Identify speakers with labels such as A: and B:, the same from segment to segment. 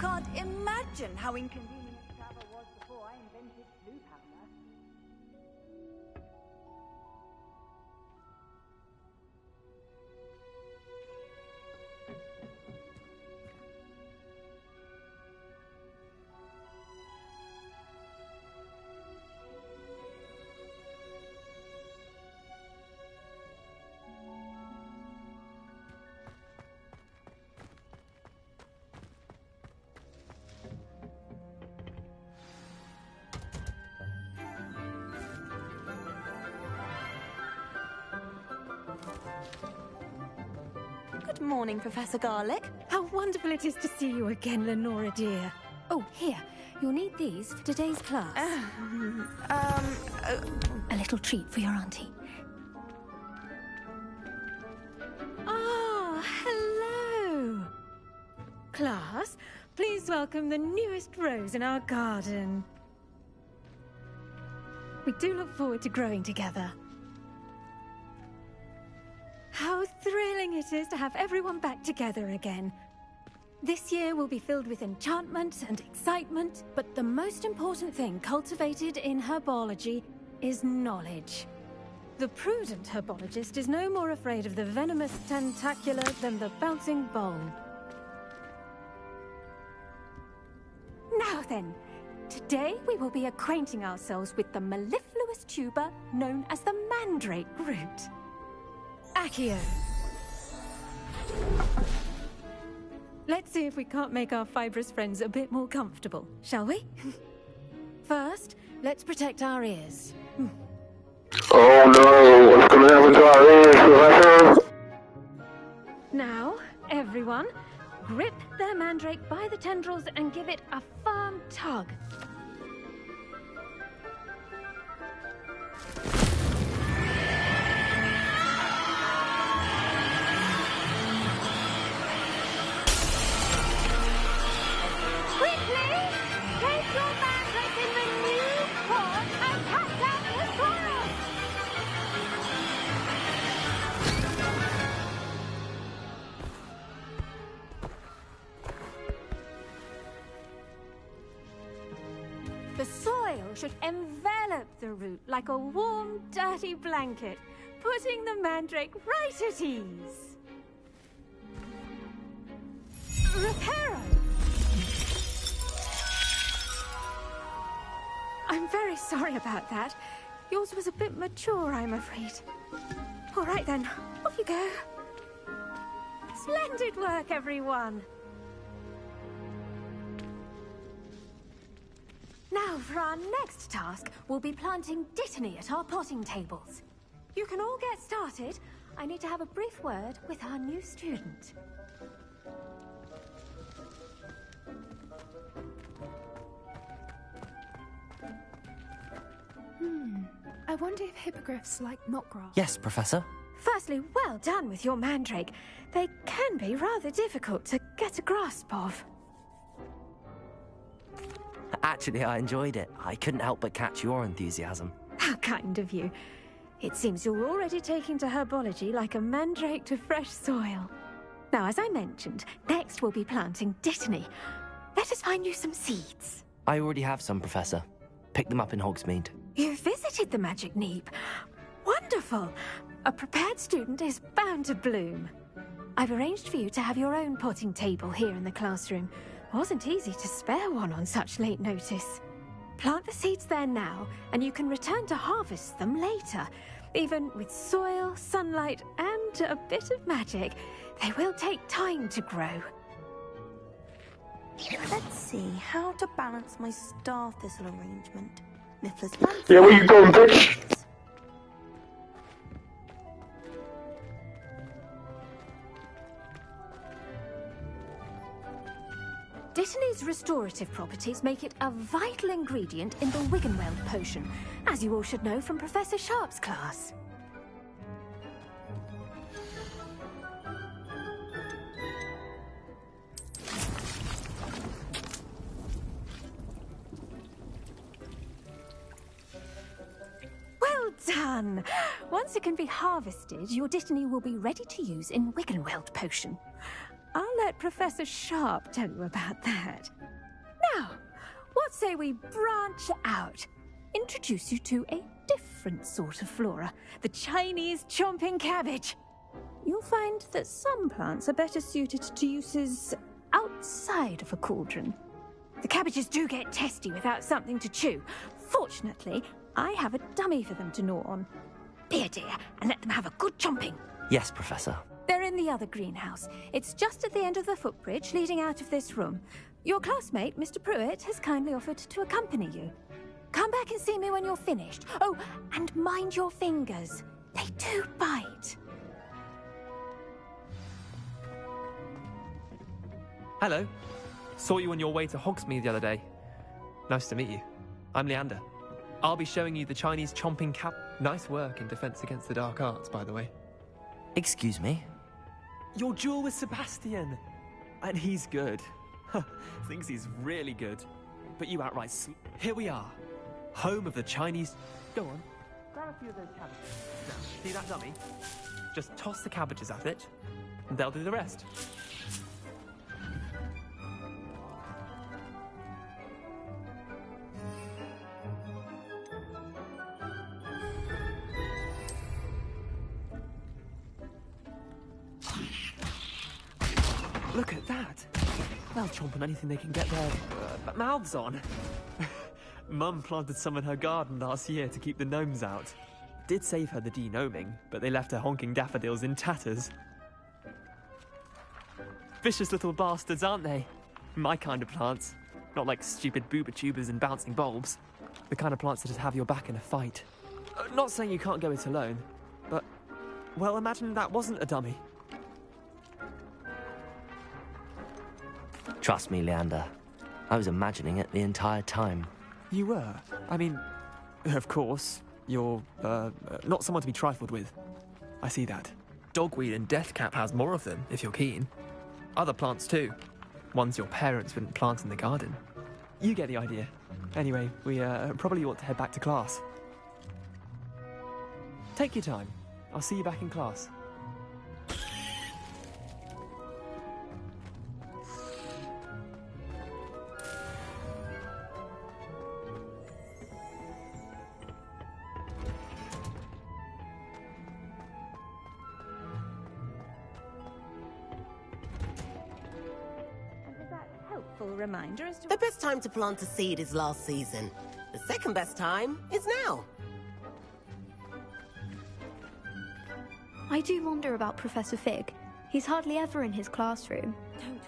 A: can't imagine how inconvenient travel was before I invented blue powder.
B: Good morning, Professor Garlick.
C: How wonderful it is to see you again, Lenora dear. Oh, here. You'll need these for today's class. A little treat for your auntie. Ah, hello. Class, please welcome the newest rose in our garden. We do look forward to growing together. How thrilling it is to have everyone back together again. This year will be filled with enchantment and excitement, but the most important thing cultivated in herbology is knowledge. The prudent herbologist is no more afraid of the venomous tentacular than the bouncing bulb. Now then, today we will be acquainting ourselves with the mellifluous tuber known as the mandrake root. Accio. Let's see if we can't make our fibrous friends a bit more comfortable, shall we? First, let's protect our ears.
D: Oh no, what's going to happen to our ears, Professor?
C: Now, everyone, grip their mandrake by the tendrils and give it a firm tug. The soil should envelop the root like a warm, dirty blanket, putting the mandrake right at ease. Reparo! I'm very sorry about that. Yours was a bit mature, I'm afraid. All right then, off you go. Splendid work, everyone. Now, for our next task, we'll be planting Dittany at our potting tables. You can all get started. I need to have a brief word with our new student.
E: I wonder if hippogriffs like knotgrass.
F: Yes, Professor.
C: Firstly, well done with your mandrake. They can be rather difficult to get a grasp of.
F: Actually, I enjoyed it. I couldn't help but catch your enthusiasm.
C: How kind of you. It seems you're already taking to herbology like a mandrake to fresh soil. Now, as I mentioned, next we'll be planting Dittany. Let us find you some seeds.
F: I already have some, Professor. Pick them up in Hogsmeade.
C: You visited the Magic Neep. Wonderful. A prepared student is bound to bloom. I've arranged for you to have your own potting table here in the classroom. Wasn't easy to spare one on such late notice. Plant the seeds there now, and you can return to harvest them later. Even with soil, sunlight, and a bit of magic, they will take time to grow.
B: Let's see how to balance my star thistle arrangement. Niffler's
D: Yeah, where you going, bitch?
C: Dittany's restorative properties make it a vital ingredient in the Wiggenweld potion, as you all should know from Professor Sharp's class. Well done! Once it can be harvested, your Dittany will be ready to use in Wiggenweld potion. I'll let Professor Sharp tell you about that. Now, what say we branch out? Introduce you to a different sort of flora, the Chinese chomping cabbage. You'll find that some plants are better suited to uses outside of a cauldron. The cabbages do get testy without something to chew. Fortunately, I have a dummy for them to gnaw on. Be a dear and let them have a good chomping.
F: Yes, Professor.
C: They're in the other greenhouse. It's just at the end of the footbridge leading out of this room. Your classmate, Mr. Pruitt, has kindly offered to accompany you. Come back and see me when you're finished. Oh, and mind your fingers. They do bite.
G: Hello. Saw you on your way to Hogsmeade the other day. Nice to meet you. I'm Leander. I'll be showing you the Chinese chomping cap. Nice work in Defense Against the Dark Arts, by the way.
F: Excuse me?
G: Your duel with Sebastian. And he's good. Thinks he's really good. But you outright Here we are. Home of the Chinese... Go on. Grab a few of those cabbages. Now, see that dummy? Just toss the cabbages at it, and they'll do the rest. Look at that! They'll chomp on anything they can get their mouths on. Mum planted some in her garden last year to keep the gnomes out. Did save her the de-gnoming, but they left her honking daffodils in tatters. Vicious little bastards, aren't they? My kind of plants. Not like stupid booba tubers and bouncing bulbs. The kind of plants that just have your back in a fight. Not saying you can't go it alone, but... Well, imagine that wasn't a dummy.
F: Trust me, Leander. I was imagining it the entire time.
G: You were? I mean, of course, you're, not someone to be trifled with. I see that. Dogweed and deathcap has more of them, if you're keen. Other plants too. Ones your parents wouldn't plant in the garden. You get the idea. Anyway, we, probably ought to head back to class. Take your time. I'll see you back in class.
C: Reminder as to
H: The best time to plant a seed is last season. The second best time is now.
I: I do wonder about Professor Fig. He's hardly ever in his classroom.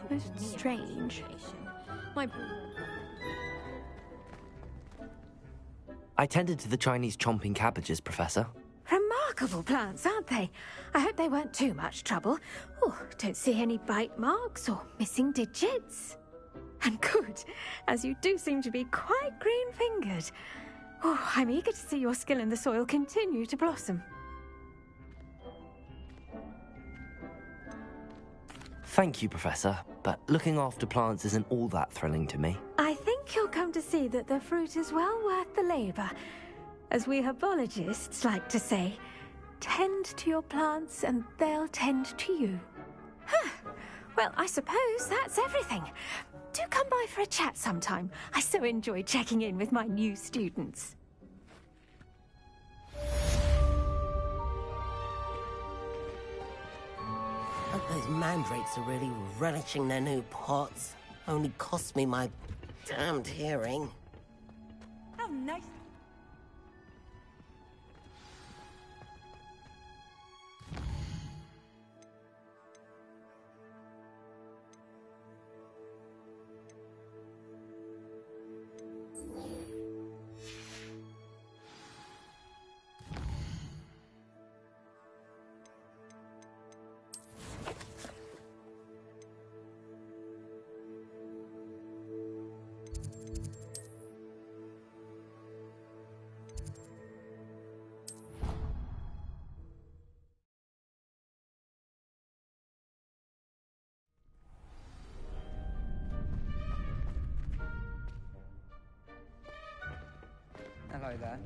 I: Most strange.
F: I tended to the Chinese chomping cabbages, Professor.
C: Remarkable plants, aren't they? I hope they weren't too much trouble. Oh, don't see any bite marks or missing digits. And good, as you do seem to be quite green-fingered. Oh, I'm eager to see your skill in the soil continue to blossom.
F: Thank you, Professor, but looking after plants isn't all that thrilling to me.
C: I think you'll come to see that the fruit is well worth the labour. As we herbologists like to say, tend to your plants and they'll tend to you. Huh. Well, I suppose that's everything. Do come by for a chat sometime. I so enjoy checking in with my new students.
H: Hope those mandrakes are really relishing their new pots. Only cost me my damned hearing.
A: How nice.
J: Hello there.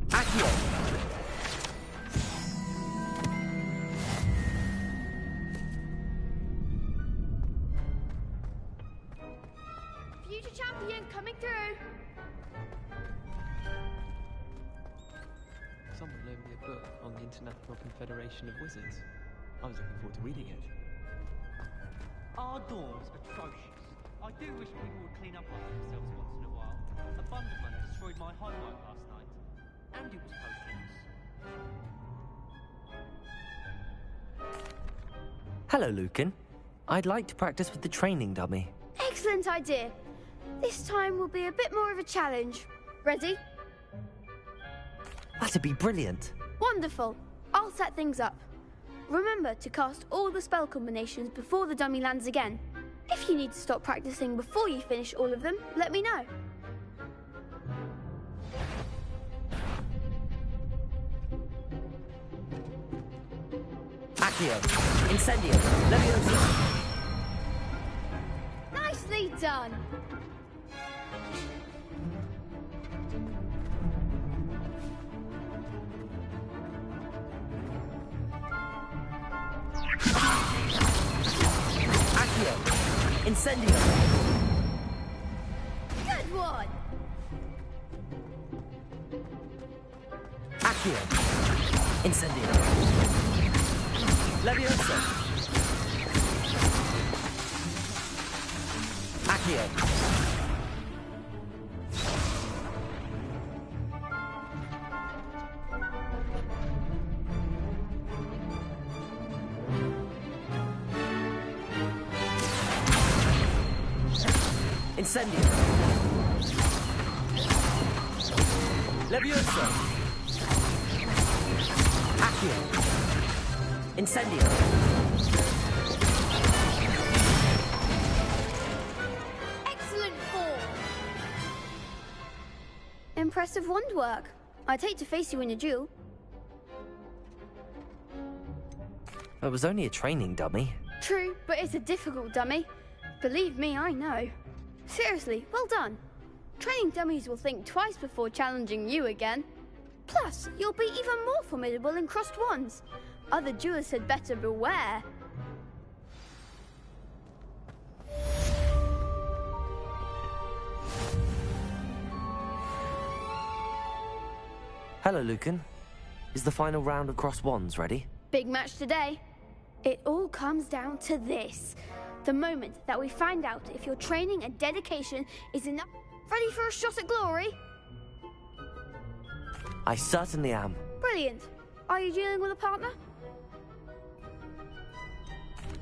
F: Accio!
K: Future champion coming through.
G: Someone loaned me a book on the International Confederation of Wizards. I was looking forward to reading it.
L: Our dorm's atrocious. I do wish people would clean up after themselves once in a while. A Bunderman destroyed my homework last night. And it was potions.
F: Hello, Lucan. I'd like to practice with the training dummy.
K: Excellent idea. This time will be a bit more of a challenge. Ready?
F: That'd be brilliant.
K: Wonderful. I'll set things up. Remember to cast all the spell combinations before the dummy lands again. If you need to stop practicing before you finish all of them, let me know.
F: Accio, Incendio, Leviosa.
K: Nicely done.
F: Accio, Incendio.
K: Good one.
F: Accio, Incendio. Leviosa. Accio. Incendio. Leviosa. Accio. Incendio.
K: Excellent form. Impressive wand work. I'd hate to face you in a duel.
F: It was only a training dummy.
K: True, but it's a difficult dummy. Believe me, I know. Seriously, well done. Training dummies will think twice before challenging you again. Plus, you'll be even more formidable in crossed wands. Other duelists had better beware.
F: Hello, Lucan. Is the final round of crossed wands ready?
K: Big match today. It all comes down to this. The moment that we find out if your training and dedication is enough. Ready for a shot at glory?
F: I certainly am.
K: Brilliant. Are you dealing with a partner?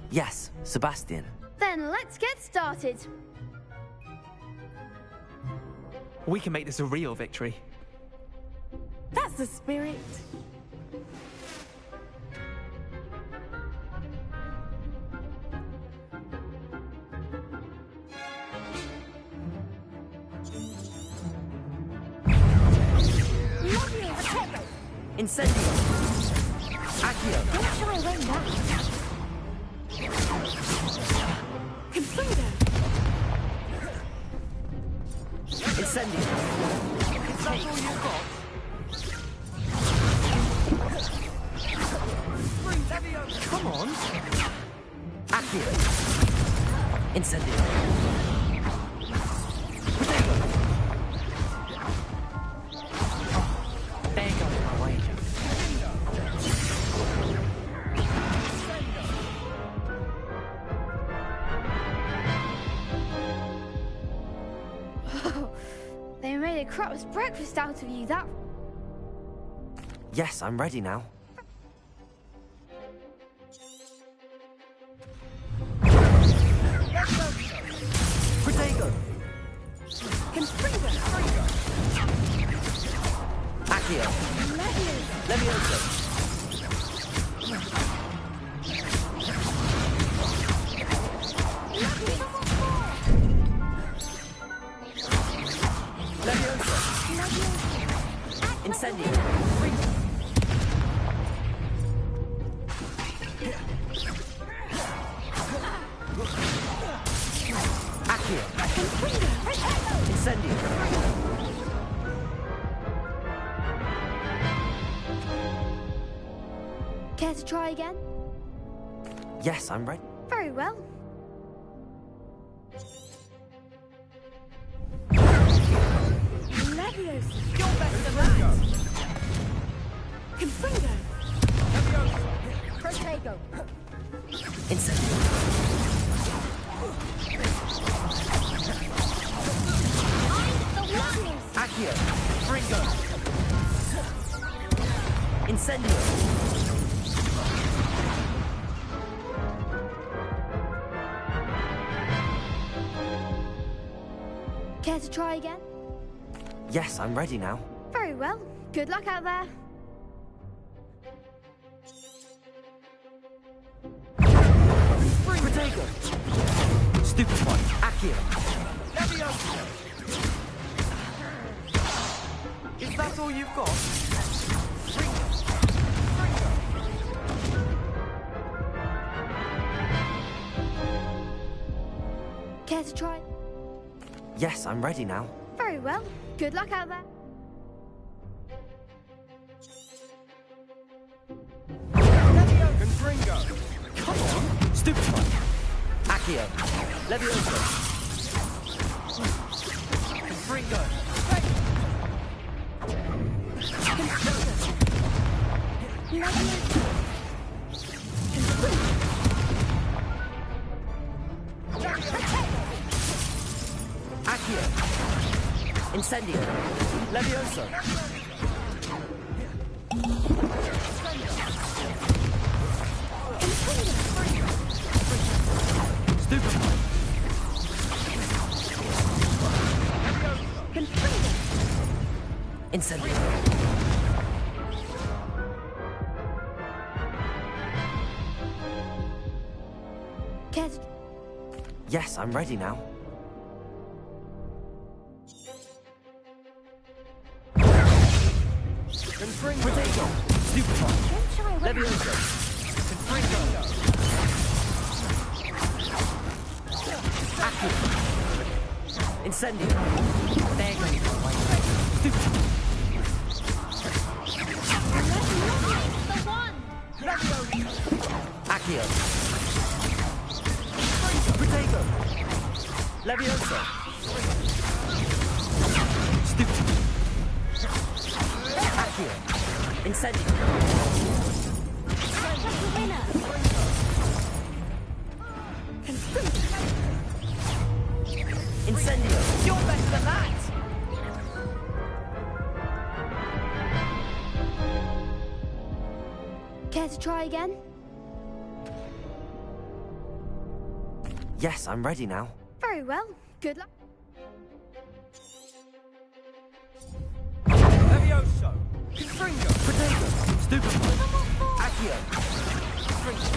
F: Yes, Sebastian.
K: Then let's get started.
G: We can make this a real victory.
B: That's the spirit.
F: Incendio. Accio.
C: Don't shy away now.
B: Confringo.
F: Incendio. Is that all you got? Come on. Accio. Incendio. There goes my wager.
K: They made a crap's breakfast out of you, that...
F: Yes, I'm ready now. Protego.
B: Confringo.
F: Accio. Leviosa. Leviosa. Incendio. Accio. Incendio.
K: Care to try again?
F: Yes, I'm ready.
K: Very well.
I: Leviosa!
A: You're better than that!
I: Confringo!
A: Protego!
H: Incendio! Accio! Fringo! Incendio!
K: Care to try again?
F: Yes, I'm ready now.
K: Very well. Good luck out there.
F: Protego! Stupefy! Accio!
A: Leviosa! Is that all you've got?
K: Care to try?
F: Yes, I'm ready now.
K: Very well. Good luck out there.
A: Confringo!
F: Come on! Stupefy! Accio! Leviosa!
A: Confringo!
F: Accio! Incendio! Leviosa! Stupefy! Incendio!
K: Care to...
F: Yes, I'm ready now.
A: Confringo!
F: Protego! Stupefy! Leviosa!
A: Confringo!
F: Accio! Incendio! There goes my Stupefy! Accio! Protego! Leviosa! Stupefy! Accio! Incendio! Incendio!
A: You're better than that!
K: Care to try again?
F: Yes, I'm ready now.
K: Very well. Good luck.
A: Levioso! Confringo!
F: Protego! Stupefy! Accio!
K: Confringo!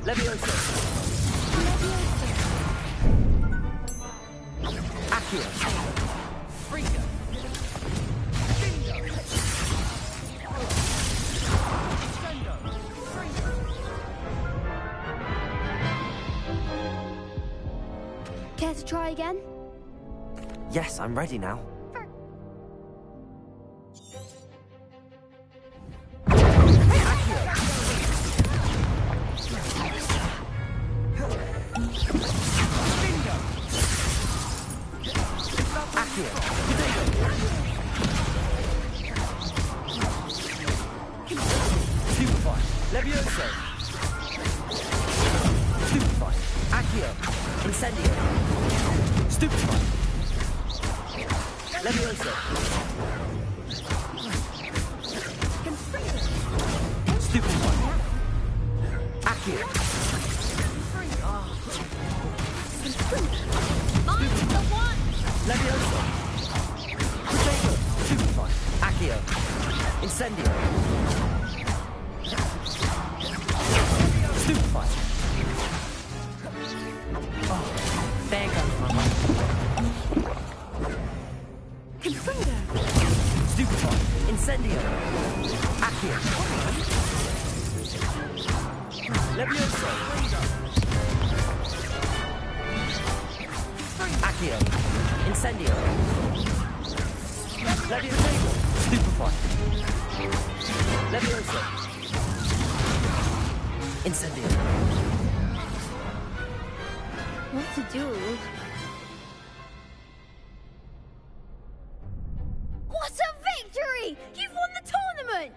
F: Leviosa! Accio!
A: Fringo! Findo! Sendo! Fringo!
K: Care to try again?
F: Yes, I'm ready now. Stupefy! Levioso! Stupefy! Accio! Incendio! Stupefy! Levioso! Stupefy! Accio! Levioso! Protego! Stupefy! Accio! Incendio! Stupefy! Oh, there goes my mind.
I: Confringo!
F: Stupefy! Incendio! Accio! Levioso! Accio! Incendio! Levioso! Stupefy! Levioso!
H: Incendio.
K: What to do? What a victory! You've won the tournament!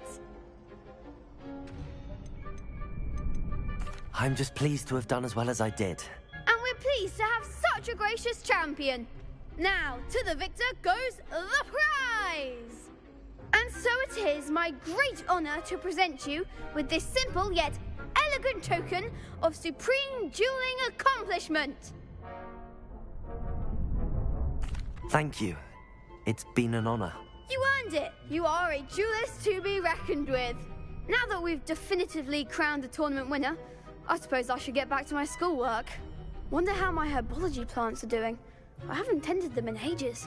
F: I'm just pleased to have done as well as I did.
K: And we're pleased to have such a gracious champion. Now, to the victor goes the prize! And so it is my great honor to present you with this simple yet elegant token of supreme dueling accomplishment.
F: Thank you. It's been an honor.
K: You earned it. You are a duelist to be reckoned with. Now that we've definitively crowned the tournament winner, I suppose I should get back to my schoolwork. Wonder how my herbology plants are doing. I haven't tended them in ages.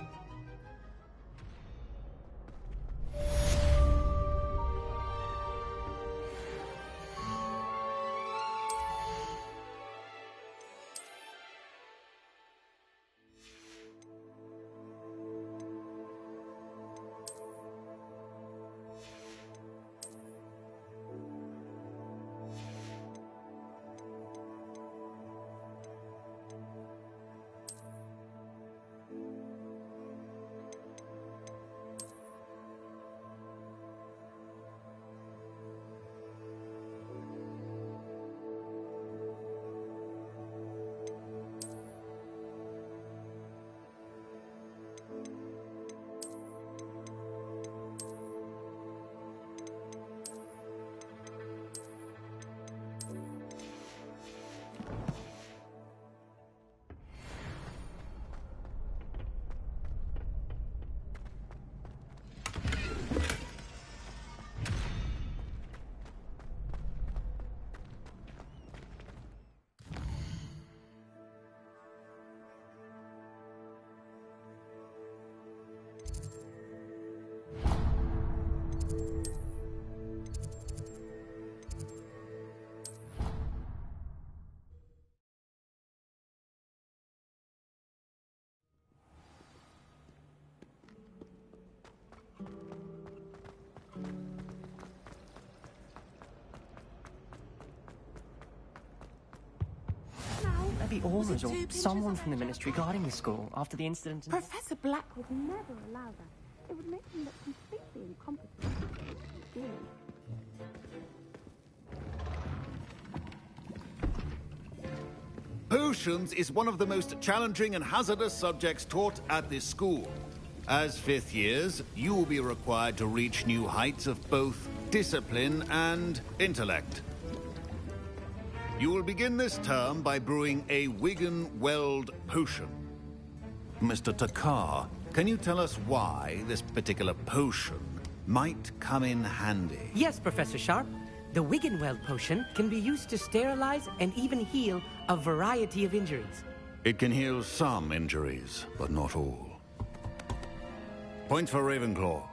J: Maybe Ormond or someone from the Ministry guarding the school after the incident.
M: Professor Black would never allow that. It would make him look completely incompetent. Really.
N: Potions is one of the most challenging and hazardous subjects taught at this school. As fifth years, you will be required to reach new heights of both discipline and intellect. You will begin this term by brewing a Wiggenweld potion. Mr. Takar, can you tell us why this particular potion might come in handy?
O: Yes, Professor Sharp. The Wiggenweld potion can be used to sterilize and even heal a variety of injuries.
N: It can heal some injuries, but not all. Point for Ravenclaw.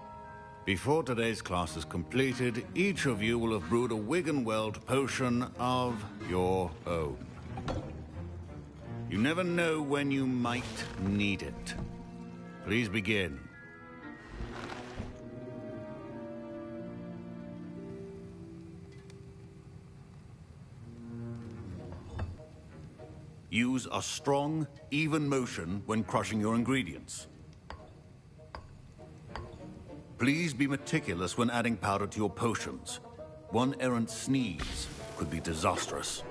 N: Before today's class is completed, each of you will have brewed a Wiggenweld potion of your own. You never know when you might need it. Please begin. Use a strong, even motion when crushing your ingredients. Please be meticulous when adding powder to your potions. One errant sneeze could be disastrous.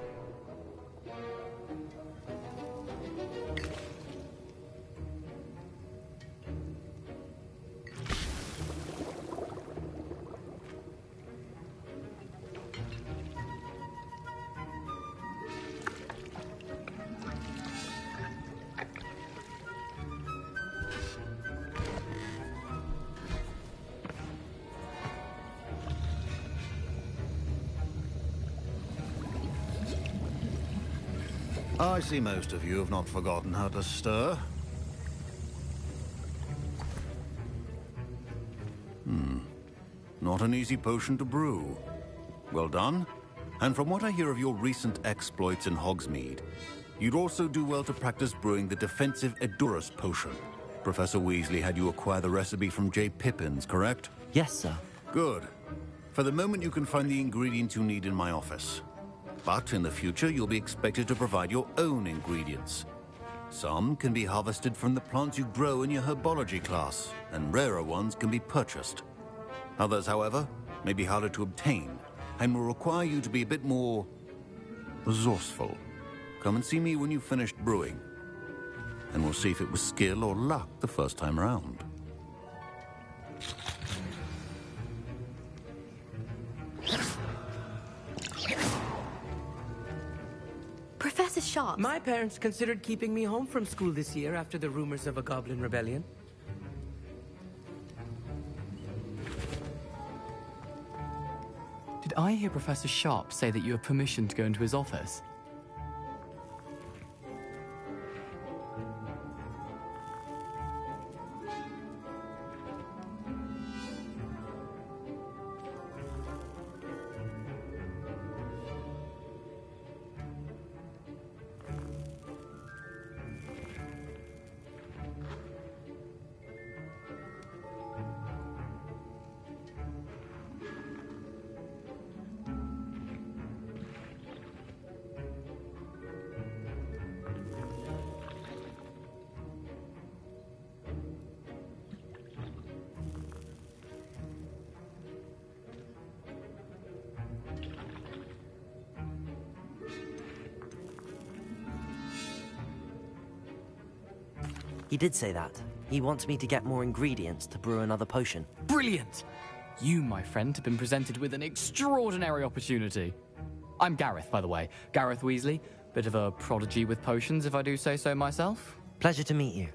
N: I see most of you have not forgotten how to stir. Not an easy potion to brew. Well done. And from what I hear of your recent exploits in Hogsmeade, you'd also do well to practice brewing the defensive Edurus potion. Professor Weasley had you acquire the recipe from J. Pippins, correct?
F: Yes, sir.
N: Good. For the moment, you can find the ingredients you need in my office. But in the future, you'll be expected to provide your own ingredients. Some can be harvested from the plants you grow in your herbology class, and rarer ones can be purchased. Others, however, may be harder to obtain, and will require you to be a bit more resourceful. Come and see me when you've finished brewing, and we'll see if it was skill or luck the first time around.
I: Professor Sharp.
O: My parents considered keeping me home from school this year after the rumors of a goblin rebellion.
P: Did I hear Professor Sharp say that you have permission to go into his office?
F: He did say that. He wants me to get more ingredients to brew another potion.
P: Brilliant! You, my friend, have been presented with an extraordinary opportunity. I'm Gareth, by the way. Gareth Weasley. Bit of a prodigy with potions, if I do say so myself.
F: Pleasure to meet you.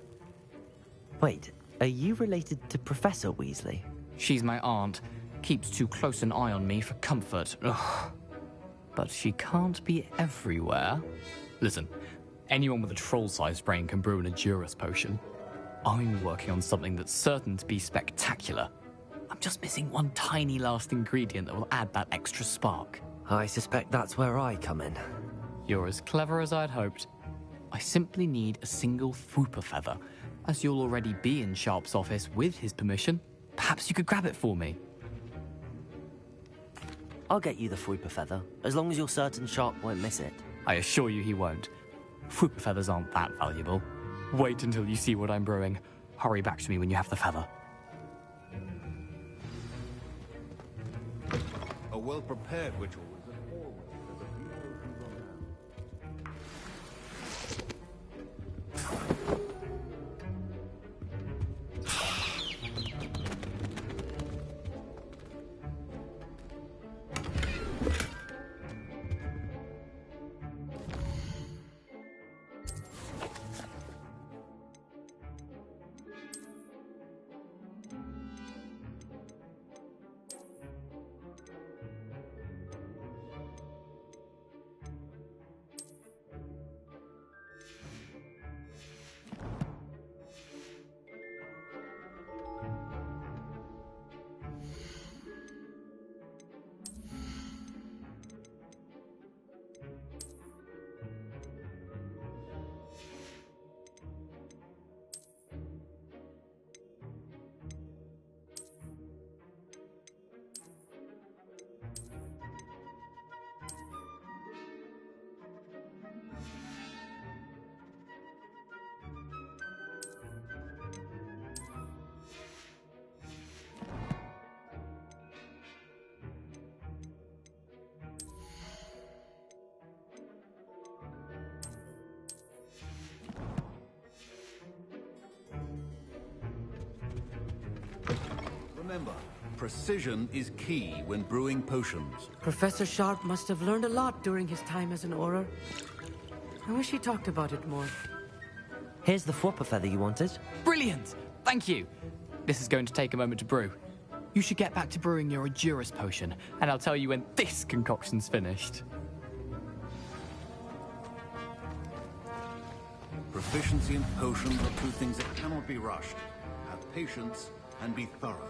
F: Wait, are you related to Professor Weasley?
P: She's my aunt. Keeps too close an eye on me for comfort. Ugh. But she can't be everywhere. Listen, anyone with a troll-sized brain can brew an Edurus potion. I'm working on something that's certain to be spectacular. I'm just missing one tiny last ingredient that will add that extra spark.
F: I suspect that's where I come in.
P: You're as clever as I'd hoped. I simply need a single Fwooper feather. As you'll already be in Sharp's office with his permission, perhaps you could grab it for me.
F: I'll get you the Fwooper feather, as long as you're certain Sharp won't miss it.
P: I assure you he won't. Fwooper feathers aren't that valuable. Wait until you see what I'm brewing. Hurry back to me when you have the feather.
N: A well-prepared ritual is always as a beautiful romance. Remember, precision is key when brewing potions.
O: Professor Sharp must have learned a lot during his time as an Auror. I wish he talked about it more.
F: Here's the Fwooper feather you wanted.
P: Brilliant! Thank you. This is going to take a moment to brew. You should get back to brewing your Edurus potion, and I'll tell you when this concoction's finished.
N: Proficiency in potions are two things that cannot be rushed. Have patience and be thorough.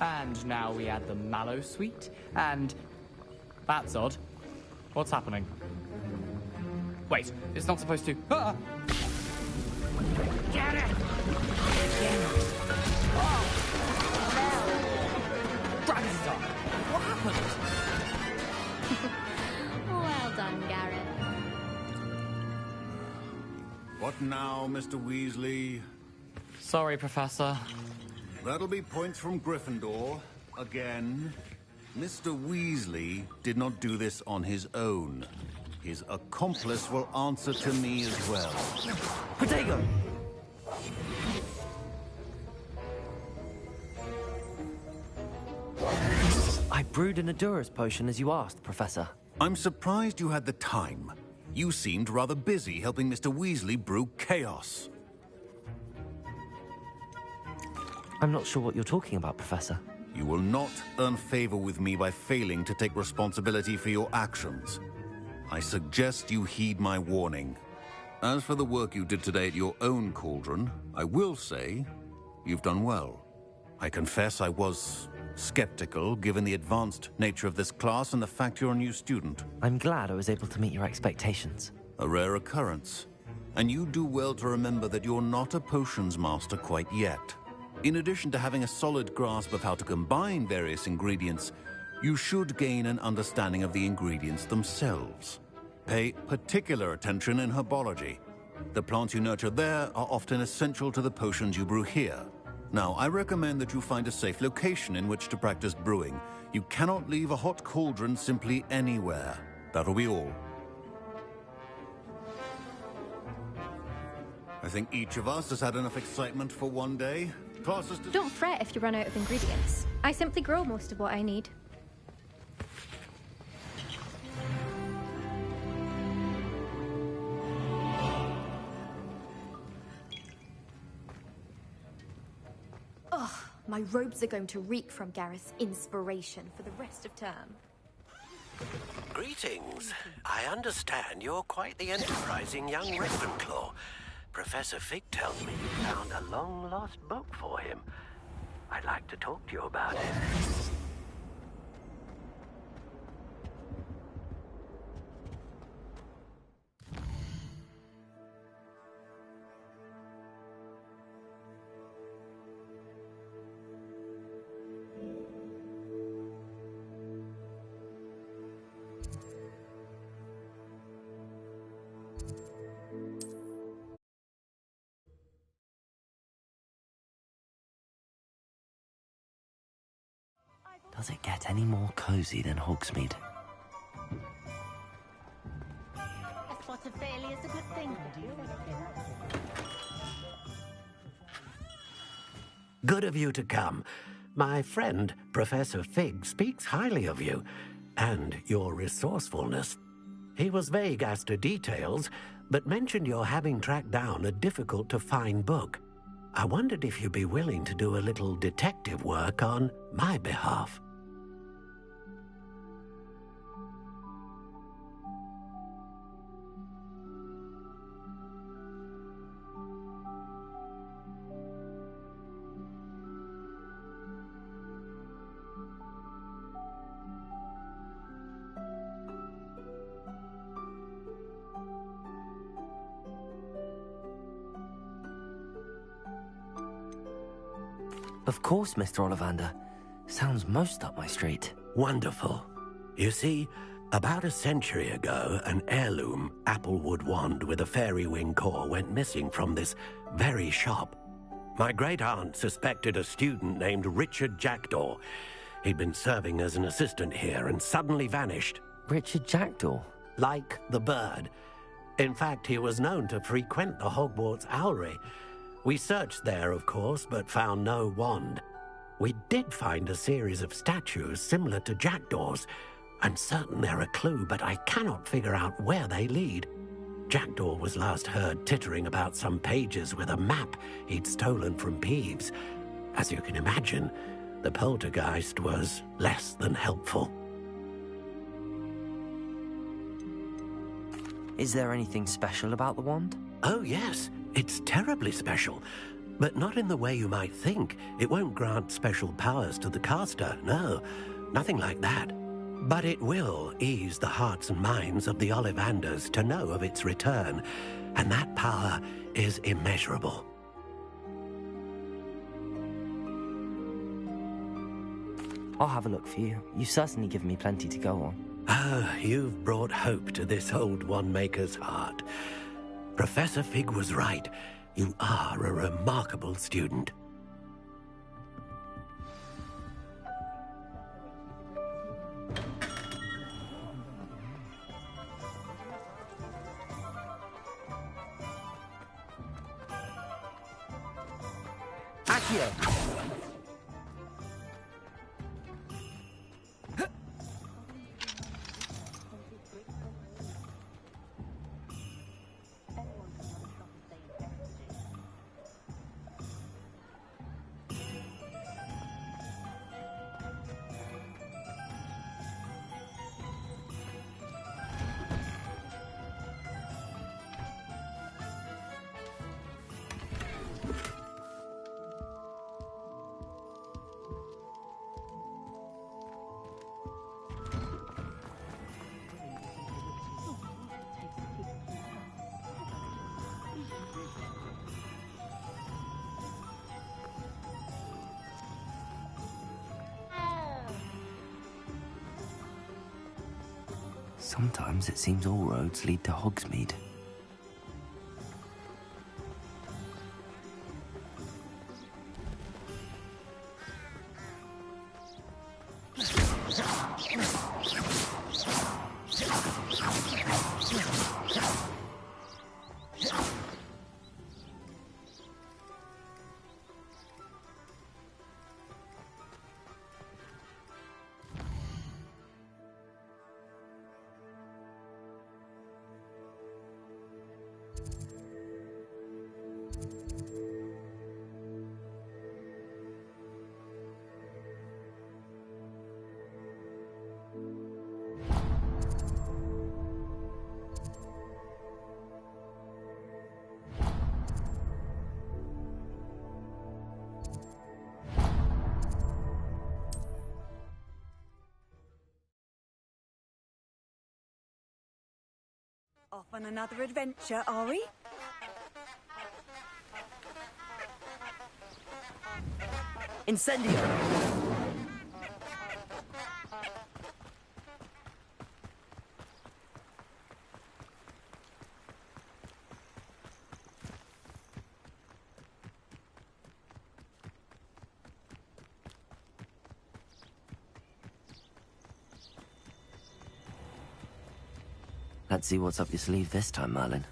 P: And now we add the mallow sweet, and... That's odd. What's happening? Wait, it's not supposed to... Ah!
H: Get it!
P: Dragonstar! What happened?
I: Well done, Gareth.
N: What now, Mr. Weasley?
P: Sorry, Professor.
N: That'll be points from Gryffindor. Again. Mr. Weasley did not do this on his own. His accomplice will answer to me as well.
F: Protego! I brewed an Adurus potion as you asked, Professor.
N: I'm surprised you had the time. You seemed rather busy helping Mr. Weasley brew chaos.
F: I'm not sure what you're talking about, Professor.
N: You will not earn favor with me by failing to take responsibility for your actions. I suggest you heed my warning. As for the work you did today at your own cauldron, I will say you've done well. I confess I was skeptical, given the advanced nature of this class and the fact you're a new student.
F: I'm glad I was able to meet your expectations.
N: A rare occurrence. And you do well to remember that you're not a potions master quite yet. In addition to having a solid grasp of how to combine various ingredients, you should gain an understanding of the ingredients themselves. Pay particular attention in herbology. The plants you nurture there are often essential to the potions you brew here. Now, I recommend that you find a safe location in which to practice brewing. You cannot leave a hot cauldron simply anywhere. That'll be all. I think each of us has had enough excitement for one day. Classes to...
I: Don't fret if you run out of ingredients. I simply grow most of what I need.
Q: Ugh, my robes are going to reek from Gareth's inspiration for the rest of term.
R: Greetings. I understand you're quite the enterprising young Ravenclaw. Professor Fig tells me you found a long-lost book for him. I'd like to talk to you about it.
F: Does it get any more cozy than Hogsmeade?
M: A spot of failure is a good thing.
R: Good of you to come. My friend, Professor Fig, speaks highly of you and your resourcefulness. He was vague as to details, but mentioned your having tracked down a difficult-to-find book. I wondered if you'd be willing to do a little detective work on my behalf.
F: Of course, Mr. Ollivander. Sounds most up my street.
R: Wonderful. You see, about a century ago, an heirloom applewood wand with a fairy wing core went missing from this very shop. My great-aunt suspected a student named Richard Jackdaw. He'd been serving as an assistant here and suddenly vanished.
F: Richard Jackdaw?
R: Like the bird. In fact, he was known to frequent the Hogwarts Owlery. We searched there, of course, but found no wand. We did find a series of statues similar to Jackdaw's. I'm certain they're a clue, but I cannot figure out where they lead. Jackdaw was last heard tittering about some pages with a map he'd stolen from Peeves. As you can imagine, the poltergeist was less than helpful.
F: Is there anything special about the wand?
R: Oh, yes. It's terribly special. But not in the way you might think. It won't grant special powers to the caster, no. Nothing like that. But it will ease the hearts and minds of the Ollivanders to know of its return, and that power is immeasurable.
F: I'll have a look for you. You've certainly given me plenty to go on.
R: Oh, you've brought hope to this old one-maker's heart. Professor Fig was right. You are a remarkable student.
F: Accio! Sometimes it seems all roads lead to Hogsmeade.
A: Off on another adventure, are we?
F: Incendio! Let's see what's up your sleeve this time, Merlin.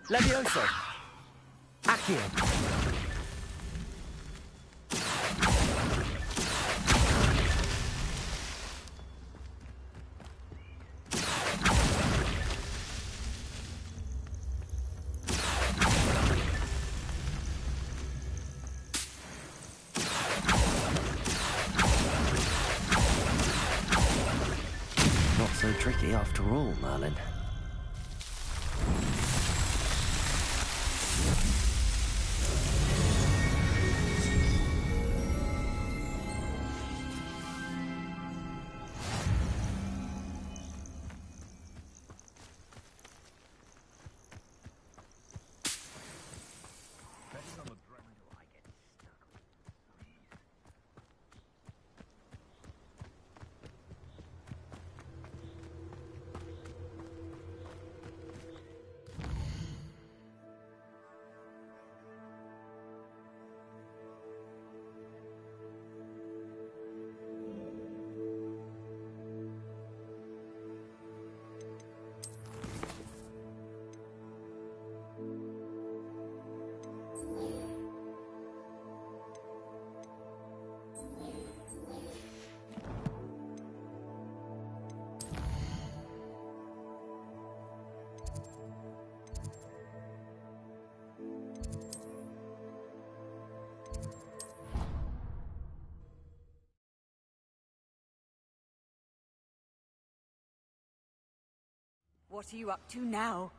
F: Levioso! Accio! Not so tricky after all, Merlin.
A: What are you up to now?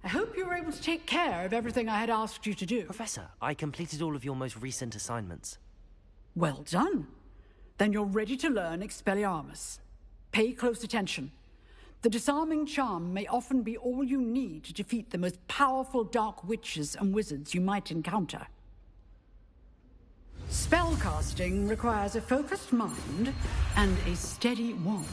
S: I hope you were able to take care of everything I had asked you to do.
F: Professor, I completed all of your most recent assignments.
S: Well done. Then you're ready to learn Expelliarmus. Pay close attention. The disarming charm may often be all you need to defeat the most powerful dark witches and wizards you might encounter. Spellcasting requires a focused mind and a steady wand.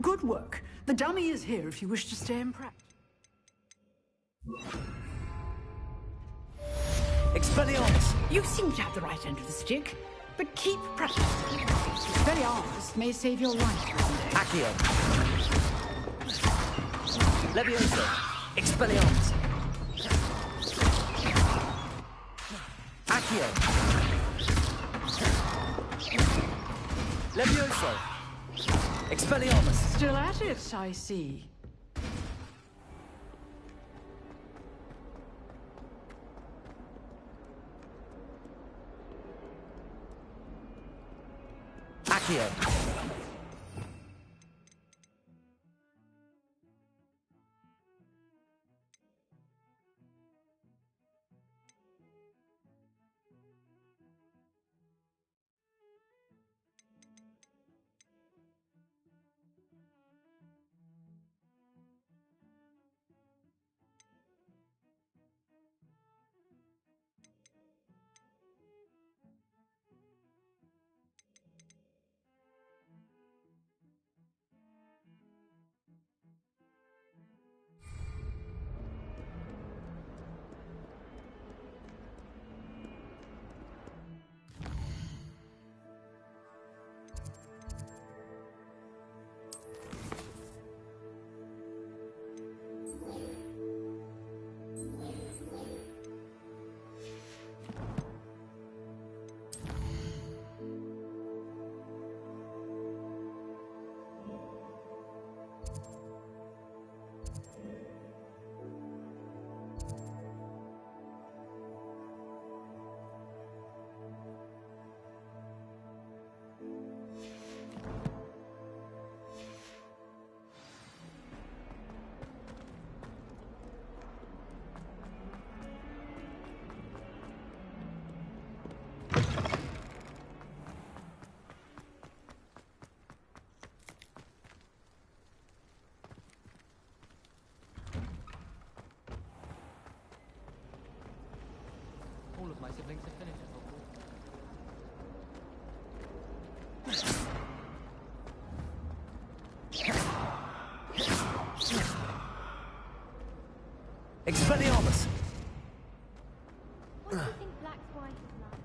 S: Good work. The dummy is here if you wish to stay in practice.
F: Expelliarmus!
S: You seem to have the right end of the stick, but keep practicing. Expelliarmus may save your life one day.
F: Accio! Levioso! Expelliarmus! Accio! Levioso! Expelliarmus!
S: Still at it, I see.
F: Accio!
L: All of my siblings have finished at
F: Expelliarmus!
K: What do you think Black's wife is like?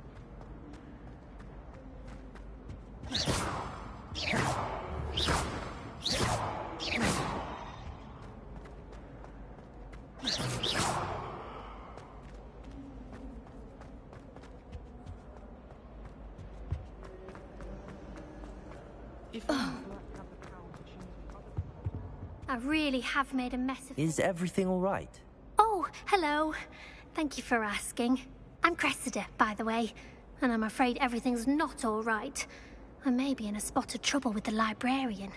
C: I really have made a mess of
F: Is everything all right?
C: Oh, hello. Thank you for asking. I'm Cressida, by the way, and I'm afraid everything's not all right. I may be in a spot of trouble with the librarian.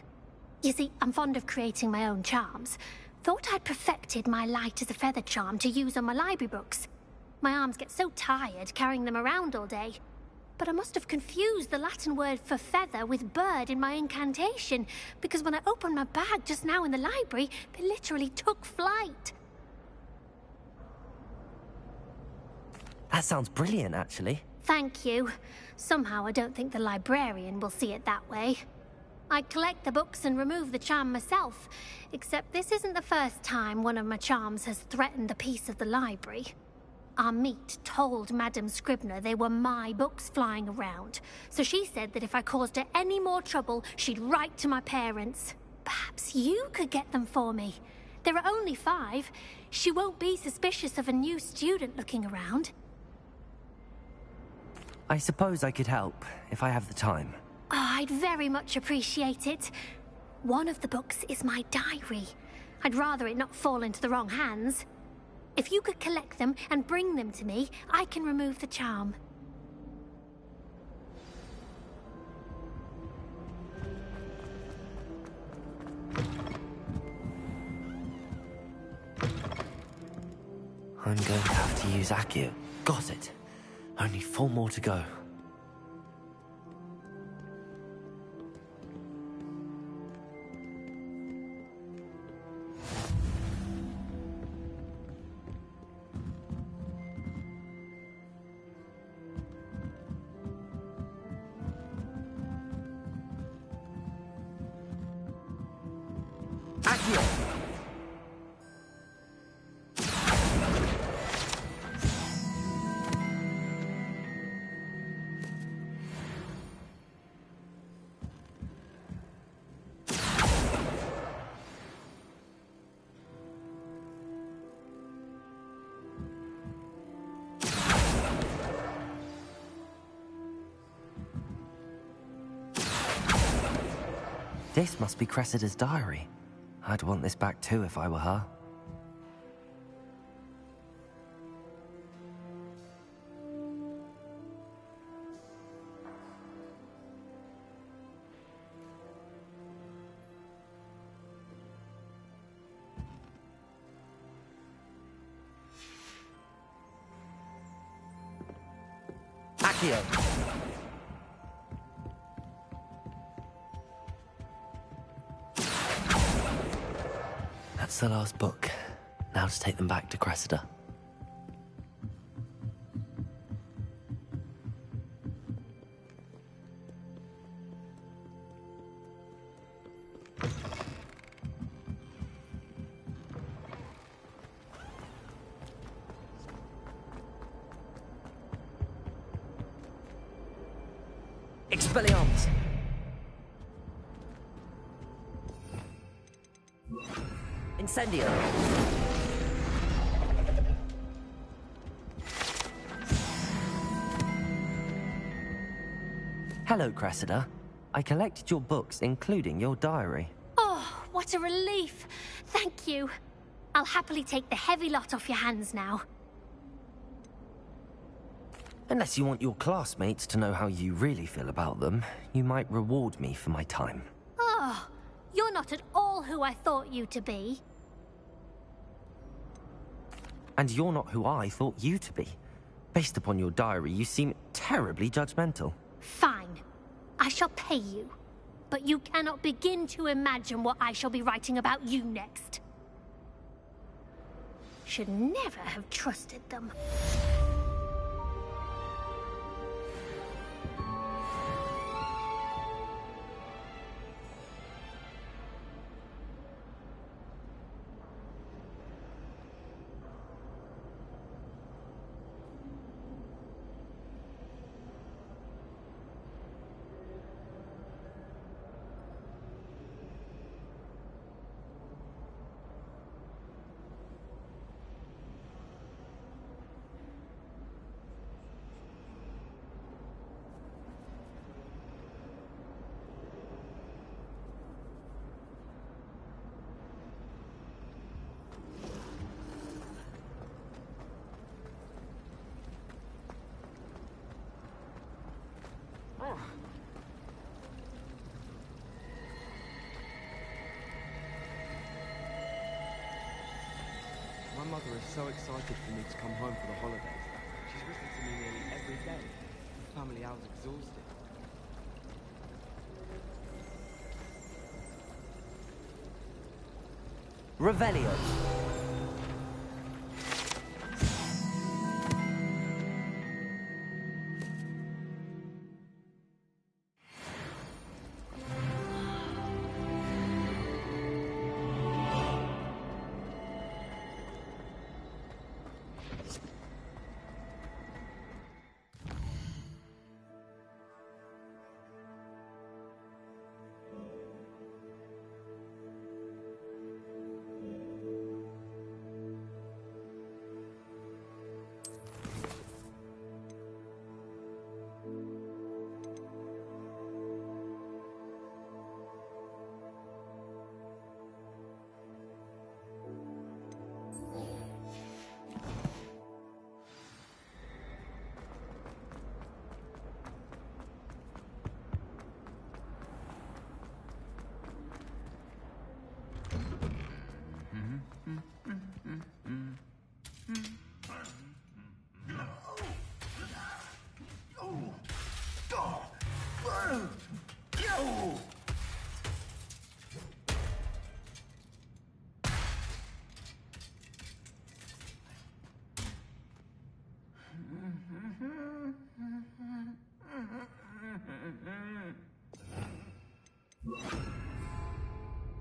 C: You see, I'm fond of creating my own charms. Thought I'd perfected my light as a feather charm to use on my library books. My arms get so tired carrying them around all day. But I must have confused the Latin word for feather with bird in my incantation, because when I opened my bag just now in the library, they literally took flight.
F: That sounds brilliant, actually.
C: Thank you. Somehow I don't think the librarian will see it that way.
T: I collect the books and remove the charm myself, except this isn't the first time one of my charms has threatened the peace of the library. Amit told Madame Scribner they were my books flying around, so she said that if I caused her any more trouble, she'd write to my parents. Perhaps you could get them for me. There are only 5. She won't be suspicious of a new student looking around.
F: I suppose I could help, if I have the time.
T: Oh, I'd very much appreciate it. One of the books is my diary. I'd rather it not fall into the wrong hands. If you could collect them and bring them to me, I can remove the charm.
F: I'm going to have to use Accio. Got it. Only 4 more to go.
O: Accio!
F: This must be Cressida's diary. I'd want this back too if I were her.
O: Accio!
F: That's the last book. Now to take them back to Cressida.
O: Expelliarmus!
F: Incendio! Hello, Cressida. I collected your books, including your diary.
T: Oh, what a relief. Thank you. I'll happily take the heavy lot off your hands now.
F: Unless you want your classmates to know how you really feel about them, you might reward me for my time.
T: Oh, you're not at all who I thought you to be.
F: And you're not who I thought you to be. Based upon your diary, you seem terribly judgmental.
T: Fine. I shall pay you. But you cannot begin to imagine what I shall be writing about you next. Should never have trusted them.
U: My mother is so excited for me to come home for the holidays. She's written to me nearly every day. The family hour's exhausted.
O: Revelio.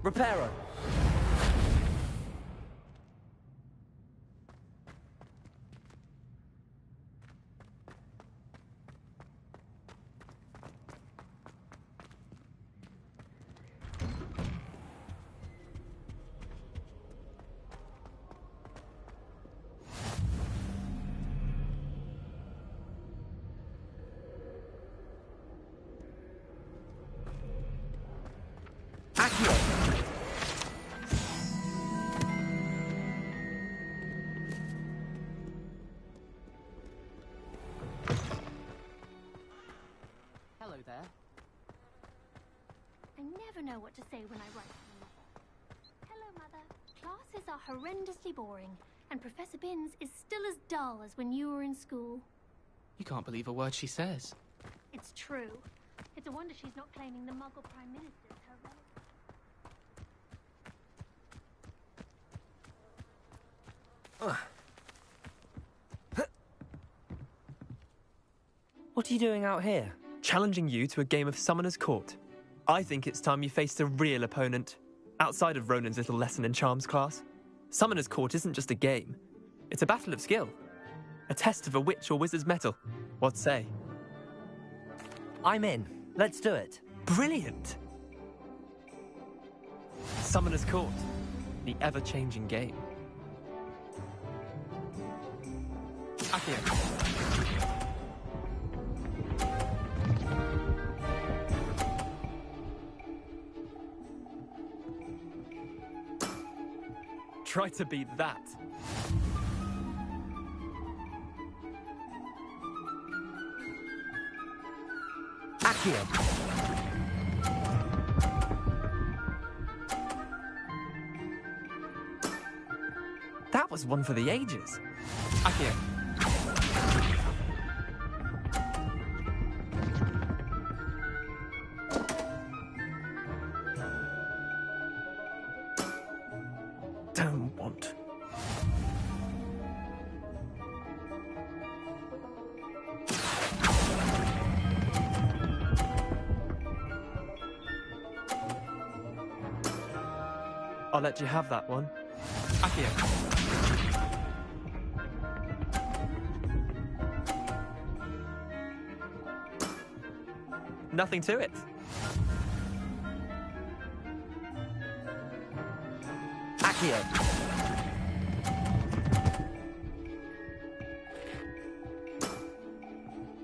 F: Reparo.
J: Hello there.
T: I never know what to say when I write to my mother. Hello, Mother. Classes are horrendously boring, and Professor Binns is still as dull as when you were in school.
G: You can't believe a word she says.
T: It's true. It's a wonder she's not claiming the Muggle Prime Minister as her relative.
F: What are you doing out here?
G: Challenging you to a game of Summoner's Court. I think it's time you faced a real opponent, outside of Ronan's little lesson in charms class. Summoner's Court isn't just a game. It's a battle of skill. A test of a witch or wizard's mettle. What say?
F: I'm in. Let's do it.
G: Brilliant! Summoner's Court. The ever-changing game. Accio. Try to beat that.
F: Accio.
G: That was one for the ages. Accio. Don't want. I'll let you have that one. Accio. Nothing to it.
F: Accio.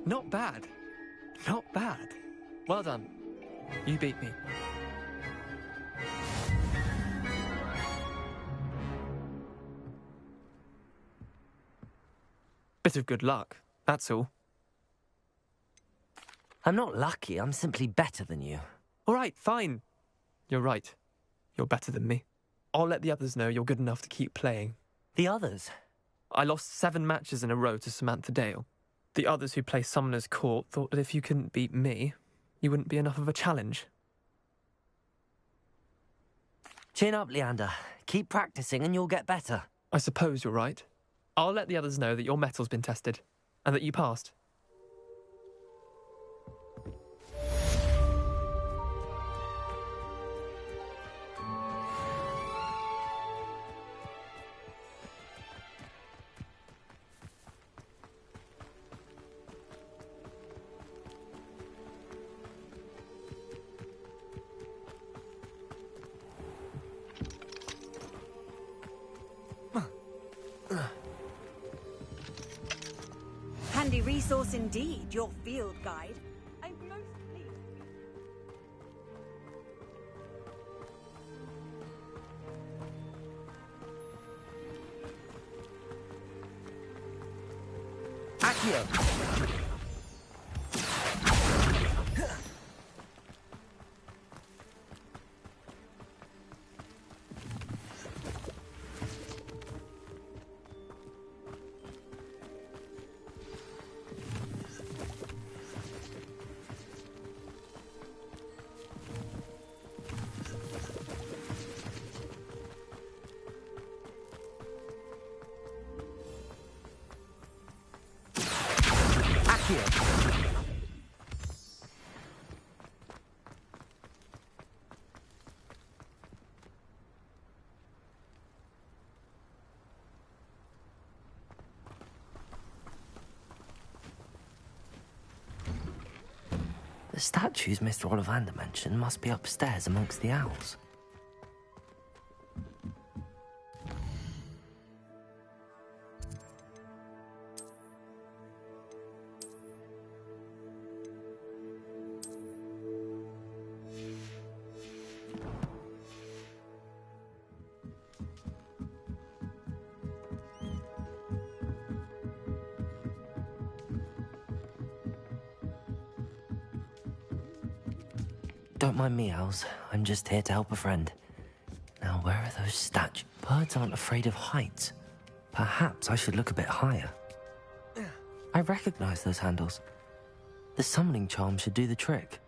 G: Not bad. Not bad. Well done. You beat me. Bit of good luck, that's all.
F: I'm not lucky, I'm simply better than you.
G: All right, fine. You're right. You're better than me. I'll let the others know you're good enough to keep playing.
F: The others?
G: I lost 7 matches in a row to Samantha Dale. The others who play Summoner's Court thought that if you couldn't beat me, you wouldn't be enough of a challenge.
F: Chin up, Leander. Keep practicing and you'll get better.
G: I suppose you're right. I'll let the others know that your metal's been tested, and that you passed.
A: Handy resource indeed, your field guide. I'm most pleased.
F: Accio. statues Mr. Ollivander mentioned must be upstairs amongst the owls. Don't mind me, owls. I'm just here to help a friend. Now, where are those statues? Birds aren't afraid of heights. Perhaps I should look a bit higher. I recognize those handles. The summoning charm should do the trick.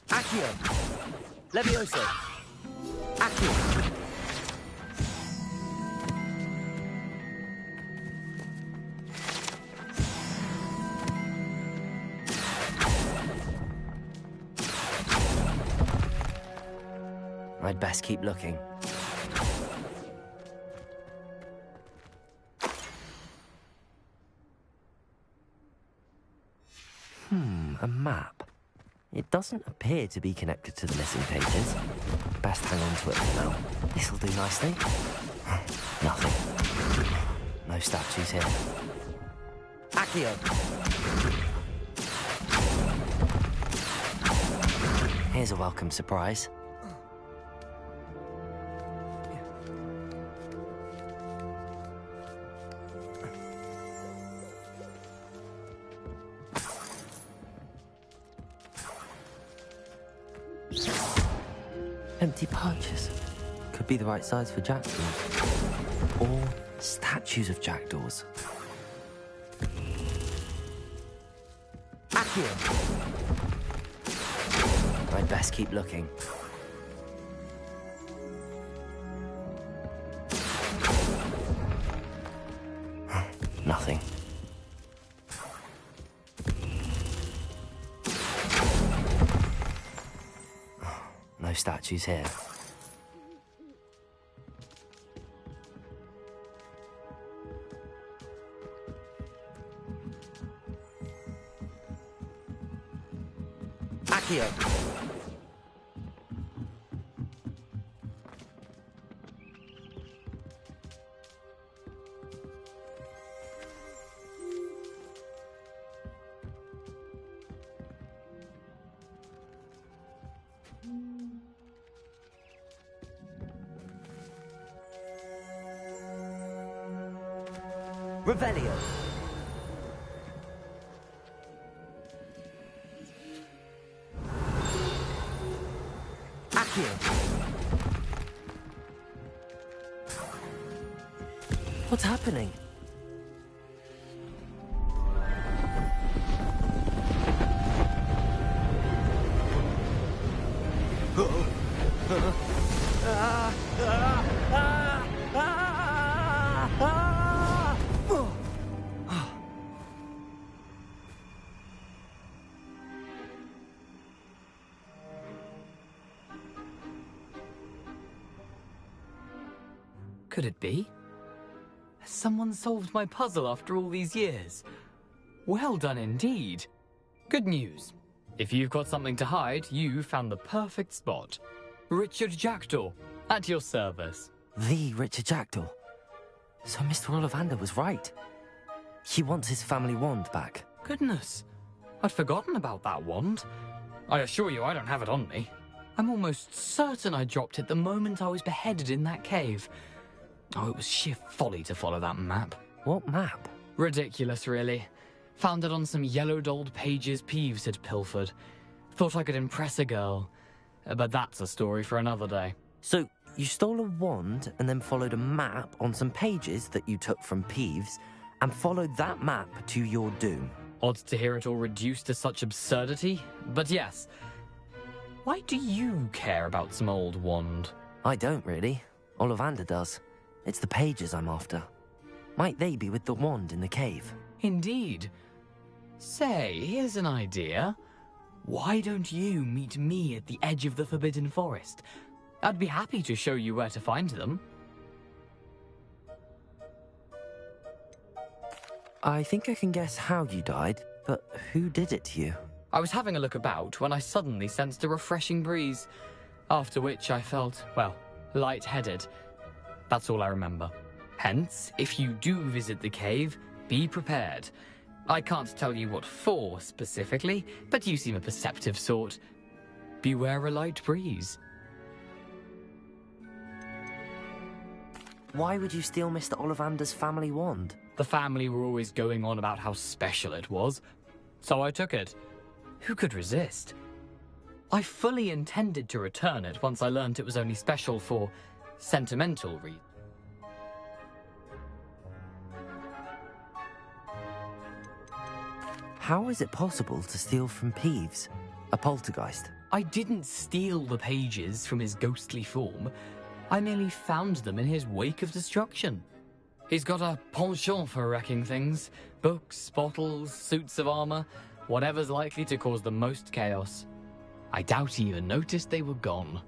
E: Accio! Levioso! Accio!
F: I'd best keep looking. A map. It doesn't appear to be connected to the missing pages. Best hang on to it for now. This'll do nicely. Nothing. No statues here.
E: Accio!
F: Here's a welcome surprise. Empty perches. Could be the right size for jackdaws. Or statues of jackdaws.
E: Accio!
F: I'd best keep looking. Nothing. No statues here.
E: Accio! Revelio. Accio.
F: What's happening?
P: Could it be? Has someone solved my puzzle after all these years? Well done indeed. Good news. If you've got something to hide, you found the perfect spot. Richard Jackdaw, at your service.
F: The Richard Jackdaw. So Mr. Ollivander was right. He wants his family wand back.
P: Goodness, I'd forgotten about that wand. I assure you I don't have it on me. I'm almost certain I dropped it the moment I was beheaded in that cave. Oh, it was sheer folly to follow that map.
F: What map?
P: Ridiculous, really. Found it on some yellowed old pages Peeves had pilfered. Thought I could impress a girl. But that's a story for another day.
F: So, you stole a wand and then followed a map on some pages that you took from Peeves and followed that map to your doom.
P: Odd to hear it all reduced to such absurdity, but yes. Why do you care about some old wand?
F: I don't, really. Ollivander does. It's the pages I'm after. Might they be with the wand in the cave?
P: Indeed. Say, here's an idea. Why don't you meet me at the edge of the Forbidden Forest? I'd be happy to show you where to find them.
F: I think I can guess how you died, But who did it to you?
P: I was having a look about when I suddenly sensed a refreshing breeze, after which I felt, well, lightheaded. That's all I remember. Hence, if you do visit the cave, be prepared. I can't tell you what for specifically, but you seem a perceptive sort. Beware a light breeze.
F: Why would you steal Mr. Ollivander's family wand?
P: The family were always going on about how special it was, so I took it. Who could resist? I fully intended to return it once I learned it was only special for sentimental reasons.
F: How is it possible to steal from Peeves, a poltergeist?
P: I didn't steal the pages from his ghostly form. I merely found them in his wake of destruction. He's got a penchant for wrecking things. Books, bottles, suits of armor, whatever's likely to cause the most chaos. I doubt he even noticed they were gone.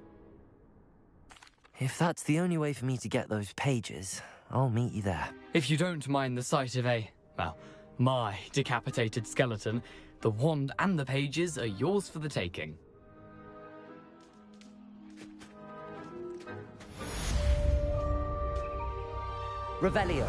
F: If that's the only way for me to get those pages, I'll meet you there.
P: If you don't mind the sight of my decapitated skeleton, the wand and the pages are yours for the taking.
E: Revelio.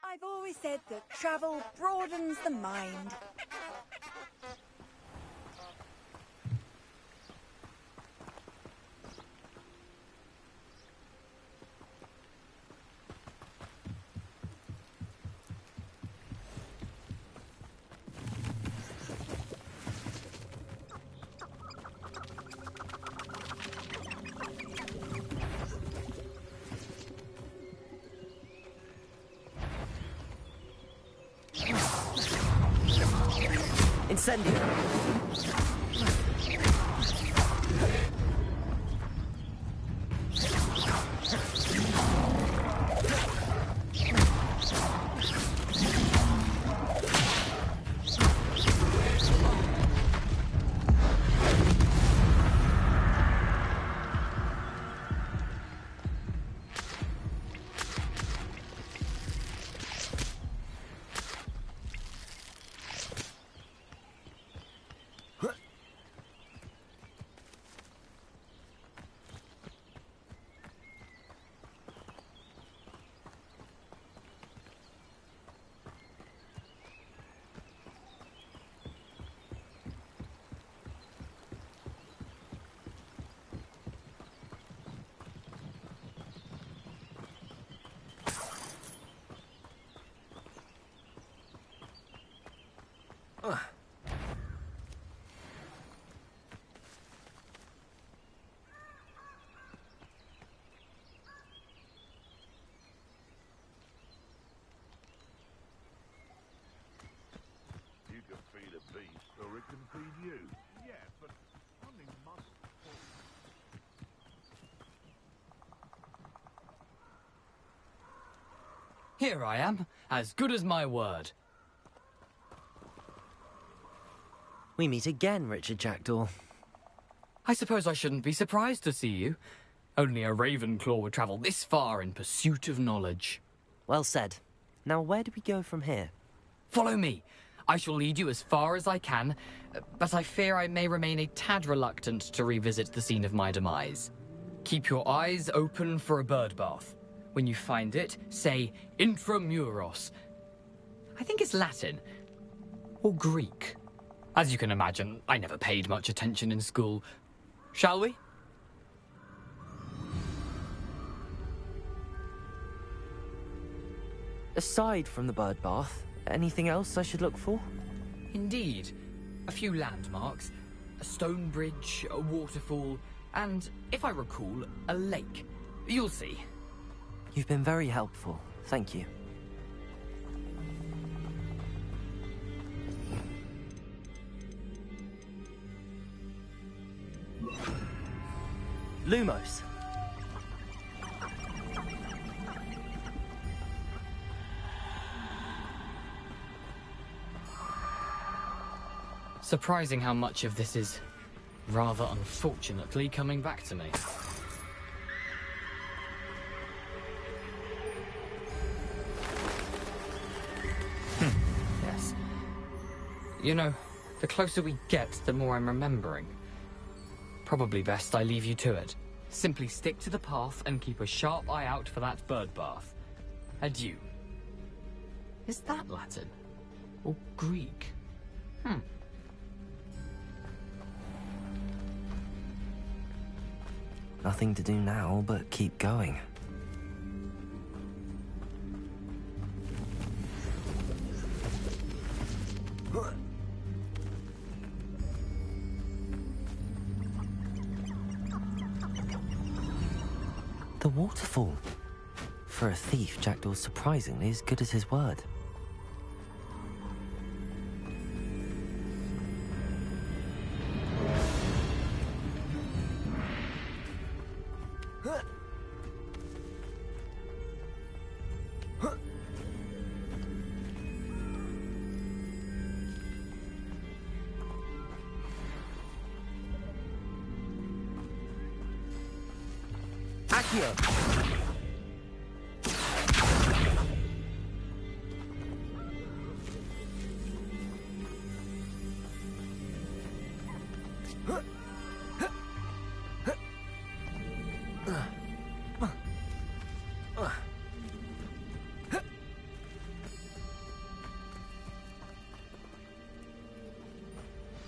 A: I've always said that travel broadens the mind.
E: Incendio.
D: Or it can feed you. Yeah, but only must.
P: Here I am, as good as my word.
F: We meet again, Richard Jackdaw.
P: I suppose I shouldn't be surprised to see you. Only a Ravenclaw would travel this far in pursuit of knowledge.
F: Well said. Now where do we go from here?
P: Follow me. I shall lead you as far as I can, but I fear I may remain a tad reluctant to revisit the scene of my demise. Keep your eyes open for a bird bath. When you find it, say Intramuros. I think it's Latin. Or Greek. As you can imagine, I never paid much attention in school. Shall we?
F: Aside from the bird bath, anything else I should look for?
P: Indeed. A few landmarks, a stone bridge, a waterfall, and, if I recall, a lake. You'll see.
F: You've been very helpful. Thank you. Lumos.
P: Surprising how much of this is, rather unfortunately, coming back to me. Yes. You know, the closer we get, the more I'm remembering. Probably best I leave you to it. Simply stick to the path and keep a sharp eye out for that bird bath. Adieu. Is that Latin? Or Greek?
F: Nothing to do now but keep going. The waterfall. For a thief, Jackdaw's surprisingly as good as his word.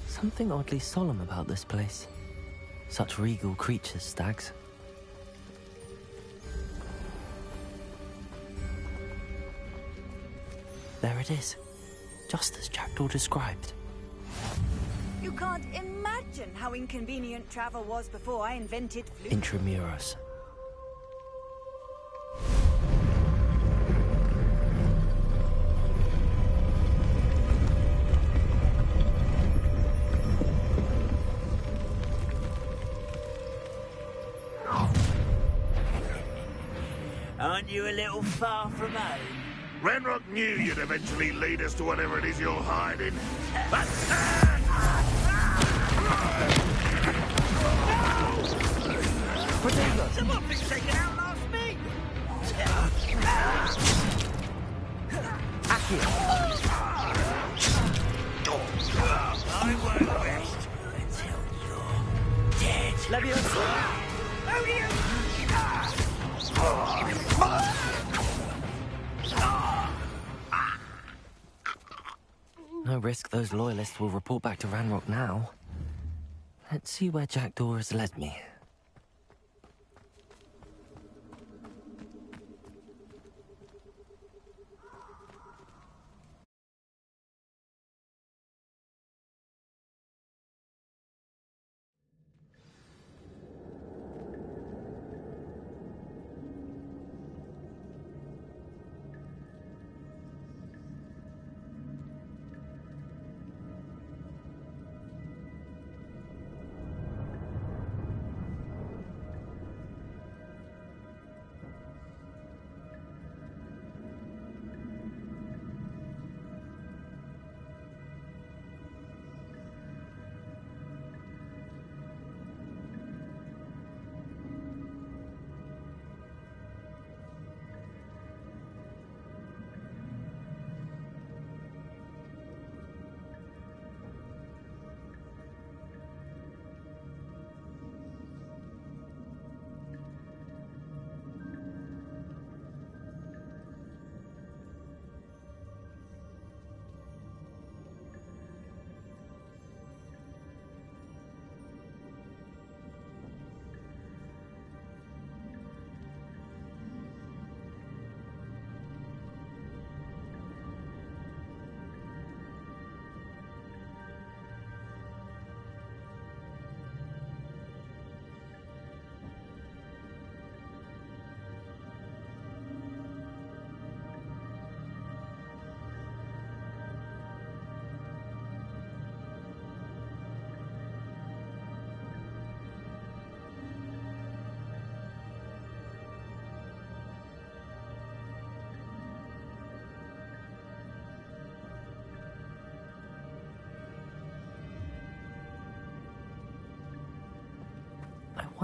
F: Something oddly solemn about this place. Such regal creatures, stags. There it is, just as Jackdaw described.
A: You can't imagine how inconvenient travel was before I invented flute.
F: Intramuros.
B: Aren't you a little far from home?
D: Ranrock knew you'd eventually lead us to whatever it is you're hiding. But...
B: Someone's taken out last me! I won't rest until you're dead.
F: Leviosa! No risk those loyalists will report back to Ranrock now. Let's see where Jackdaw has led me.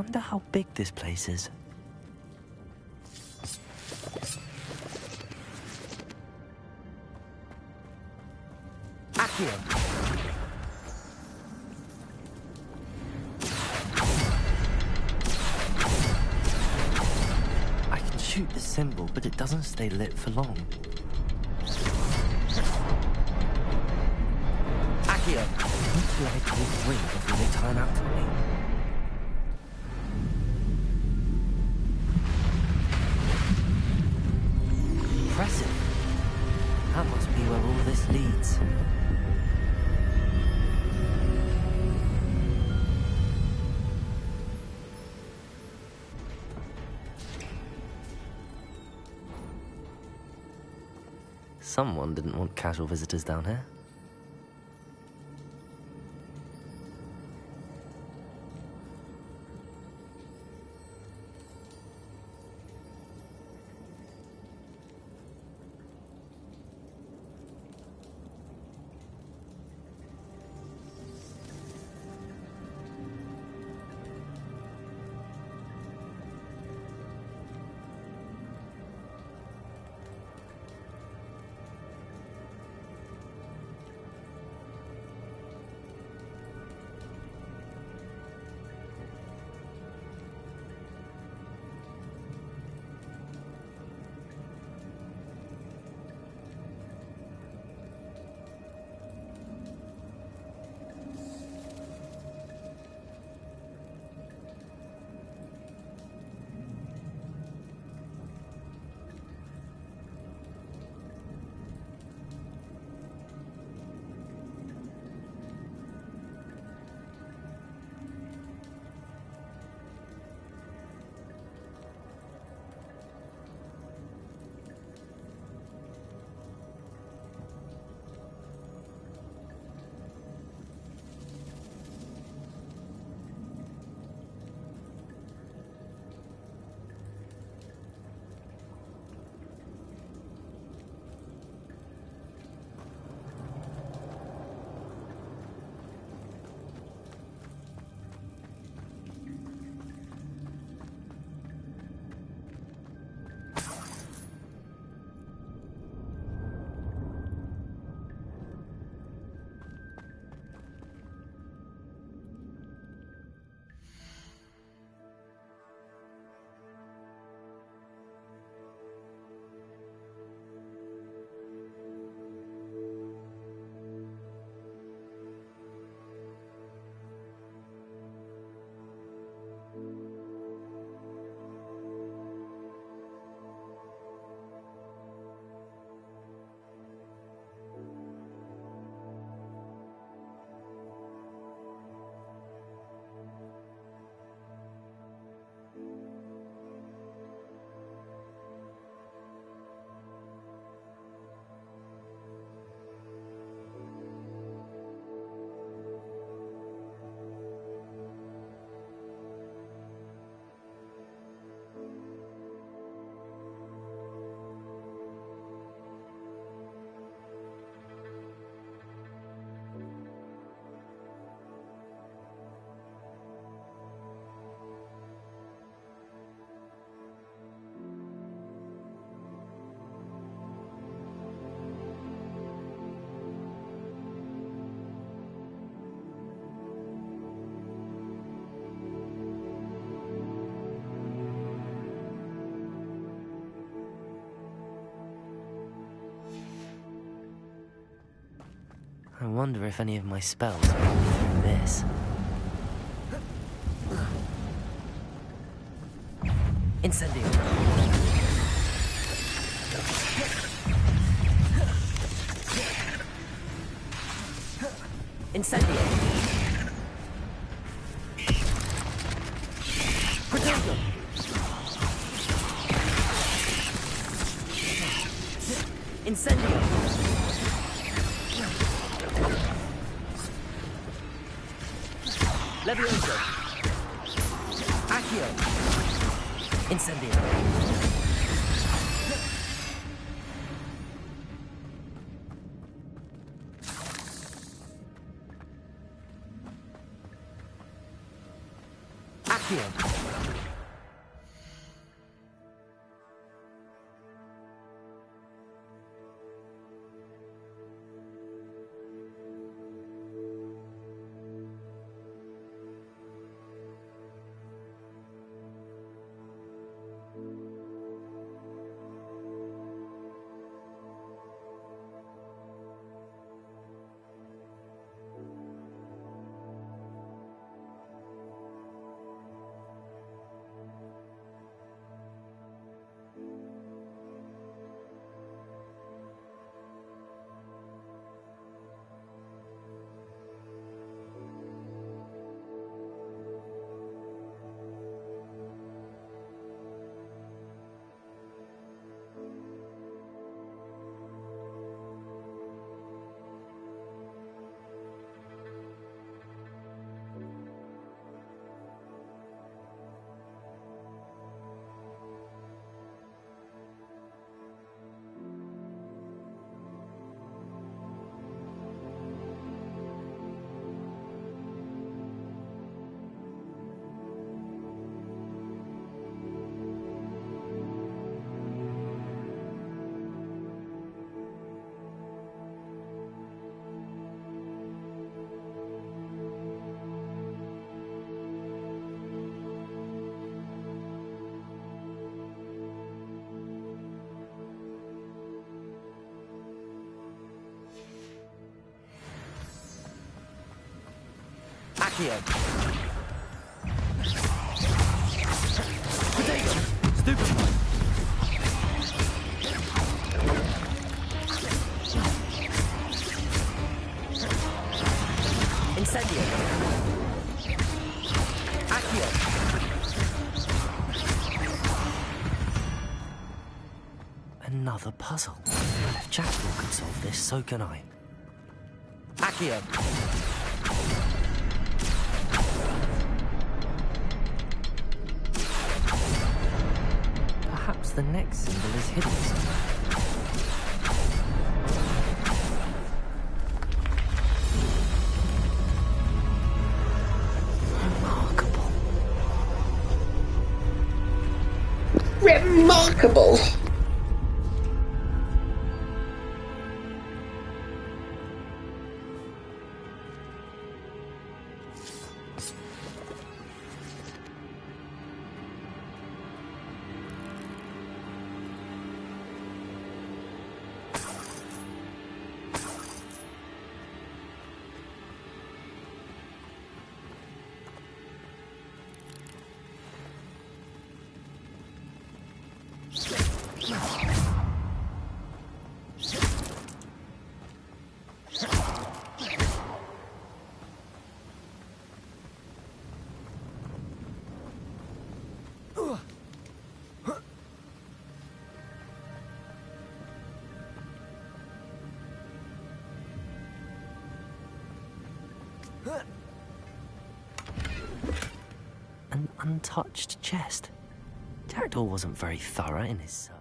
F: Wonder how big this place is.
E: Accio!
F: I can shoot the symbol, but it doesn't stay lit for long.
E: Accio!
F: Hopefully I can win before they turn out to me. Impressive. That must be where all this leads. Someone didn't want casual visitors down here. I wonder if any of my spells will be through this.
E: Incendio! Incendio! Protego! Incendio! Levioso! Accio! Incendio! Accio!
F: Accio. Accio. Potato. Stupid. Incendio. Accio. Another puzzle. If Jackdaw could solve this, so can I. Accio. Perhaps the next symbol is hidden somewhere.
H: Remarkable!
F: An untouched chest. Jackdaw wasn't very thorough in his search.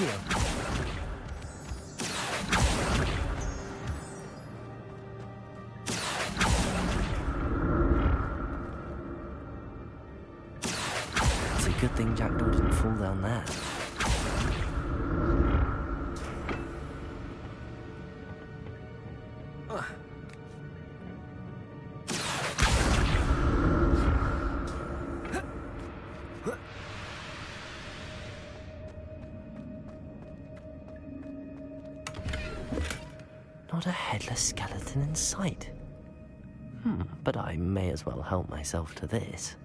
E: Accio.
F: It's a good thing Jackdaw didn't fall down there. Not a headless skeleton in sight. But I may as well help myself to this.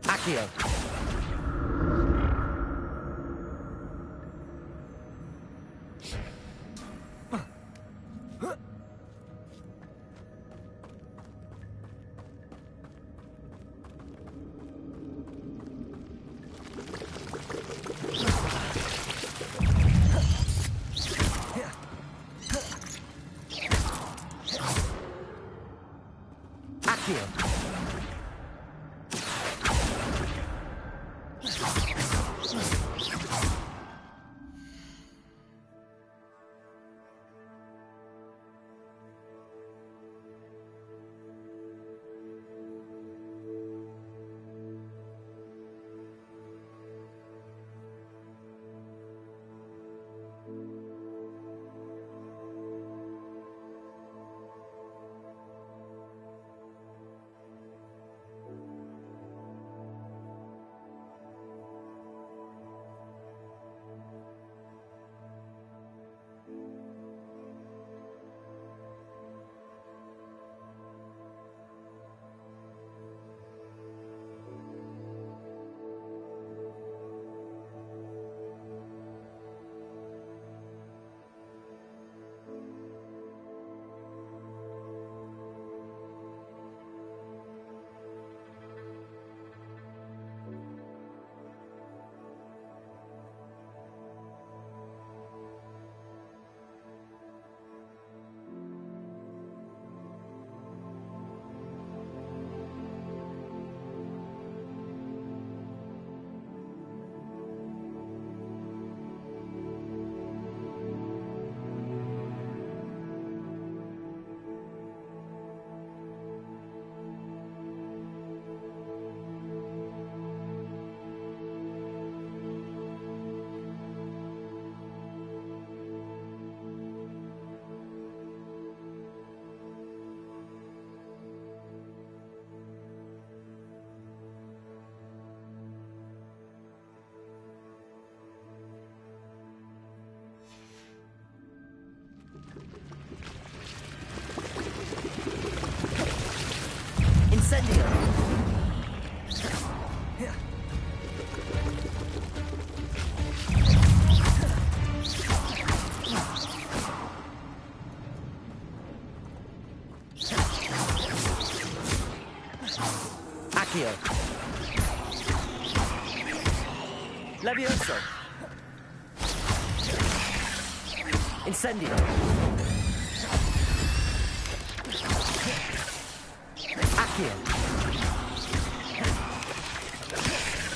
E: Accio. Accio. Incendio. Accio. Levioso. Incendio. Accio.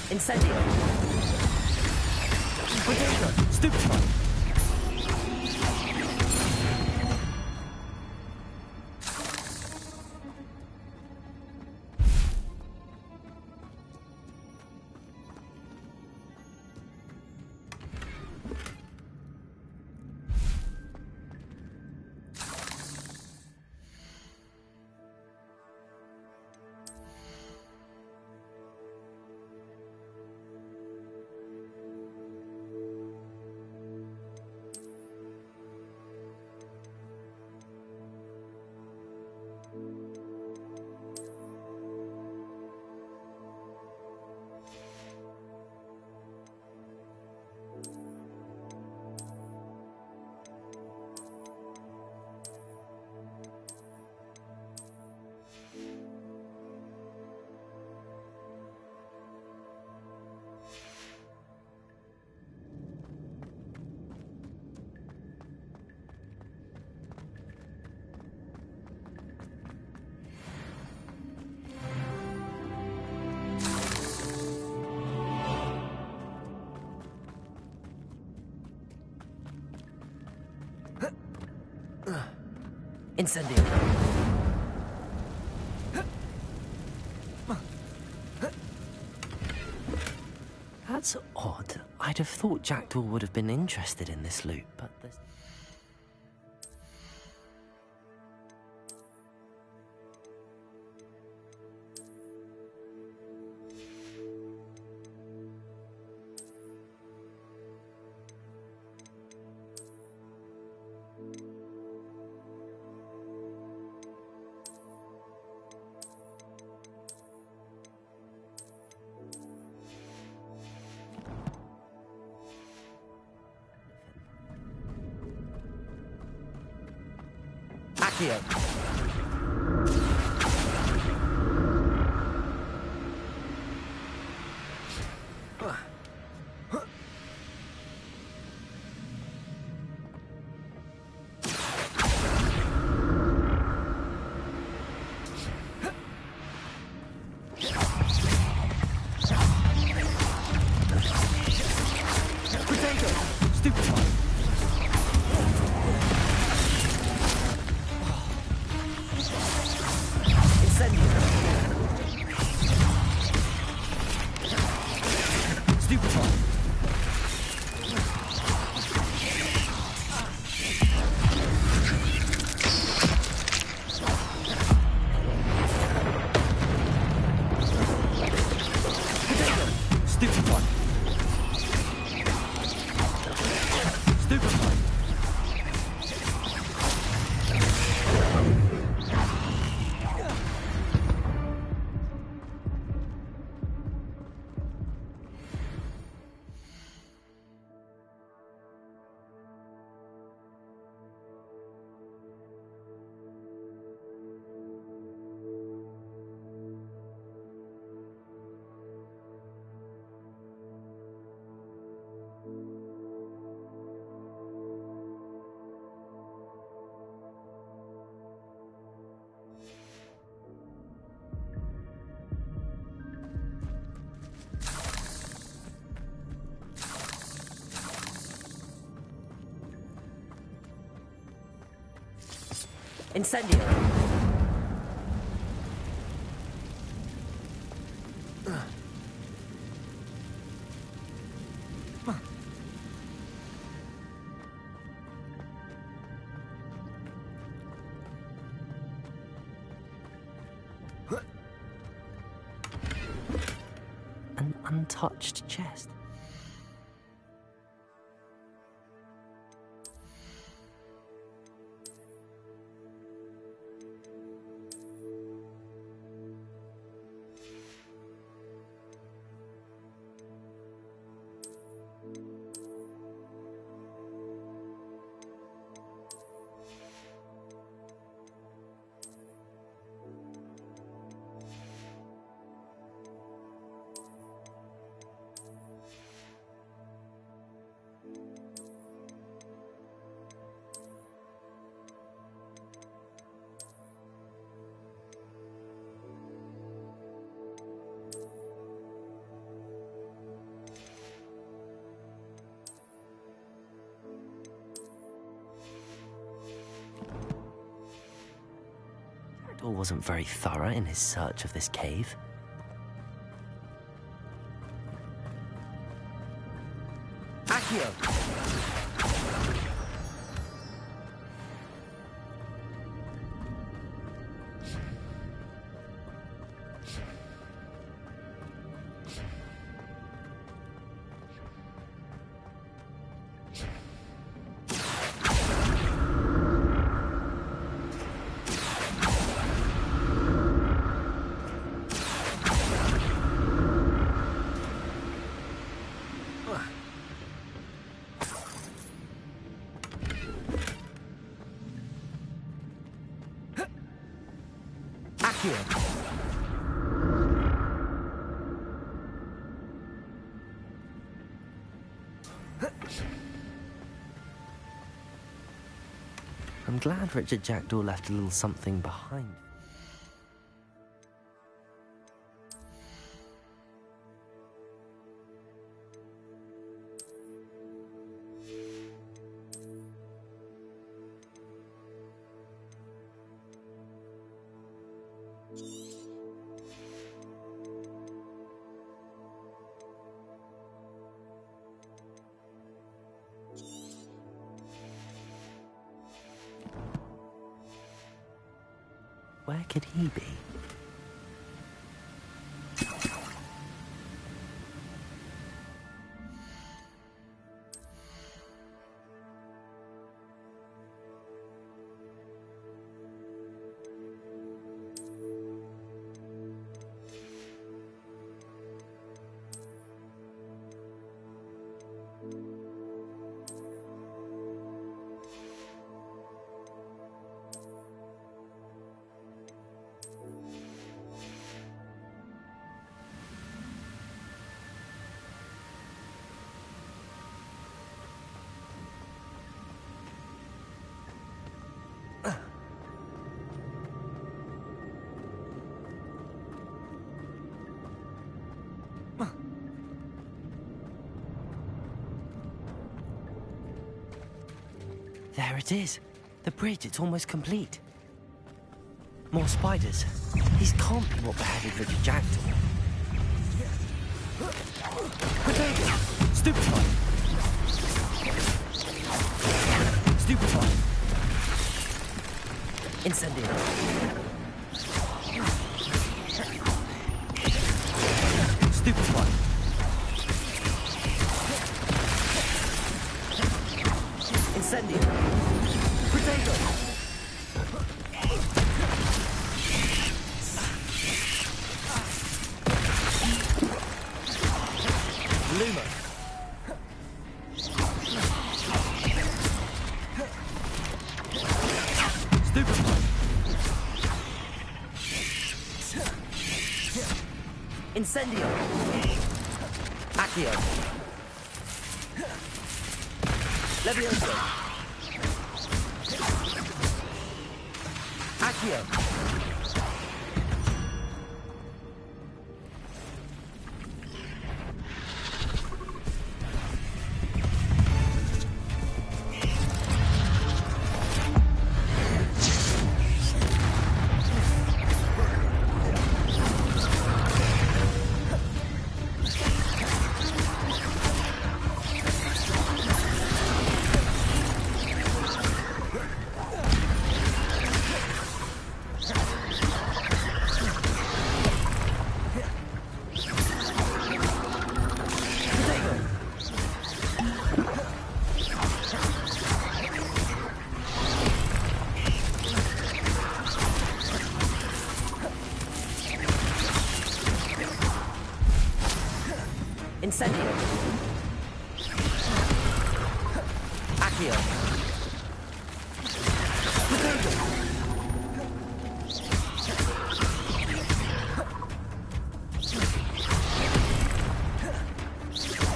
E: Incendio. Potato. Stupefy.
F: Incendio. That's odd. I'd have thought Jackdaw would have been interested in this loot, but there's... Accio. Incendio. An untouched chest. Wasn't very thorough in his search of this cave. Accio! I'm glad Richard Jackdaw left a little something behind. Where could he be? There it is. The bridge, it's almost complete. More spiders. These can't be what beheaded Richard Jackdaw. Potato! Stupefy! Stupefy! Incendio! Stupefy! Incendio! Potato! Luma! Stupefy! Incendio! Accio! Levioso! Accio! Incendio! Accio! Potato!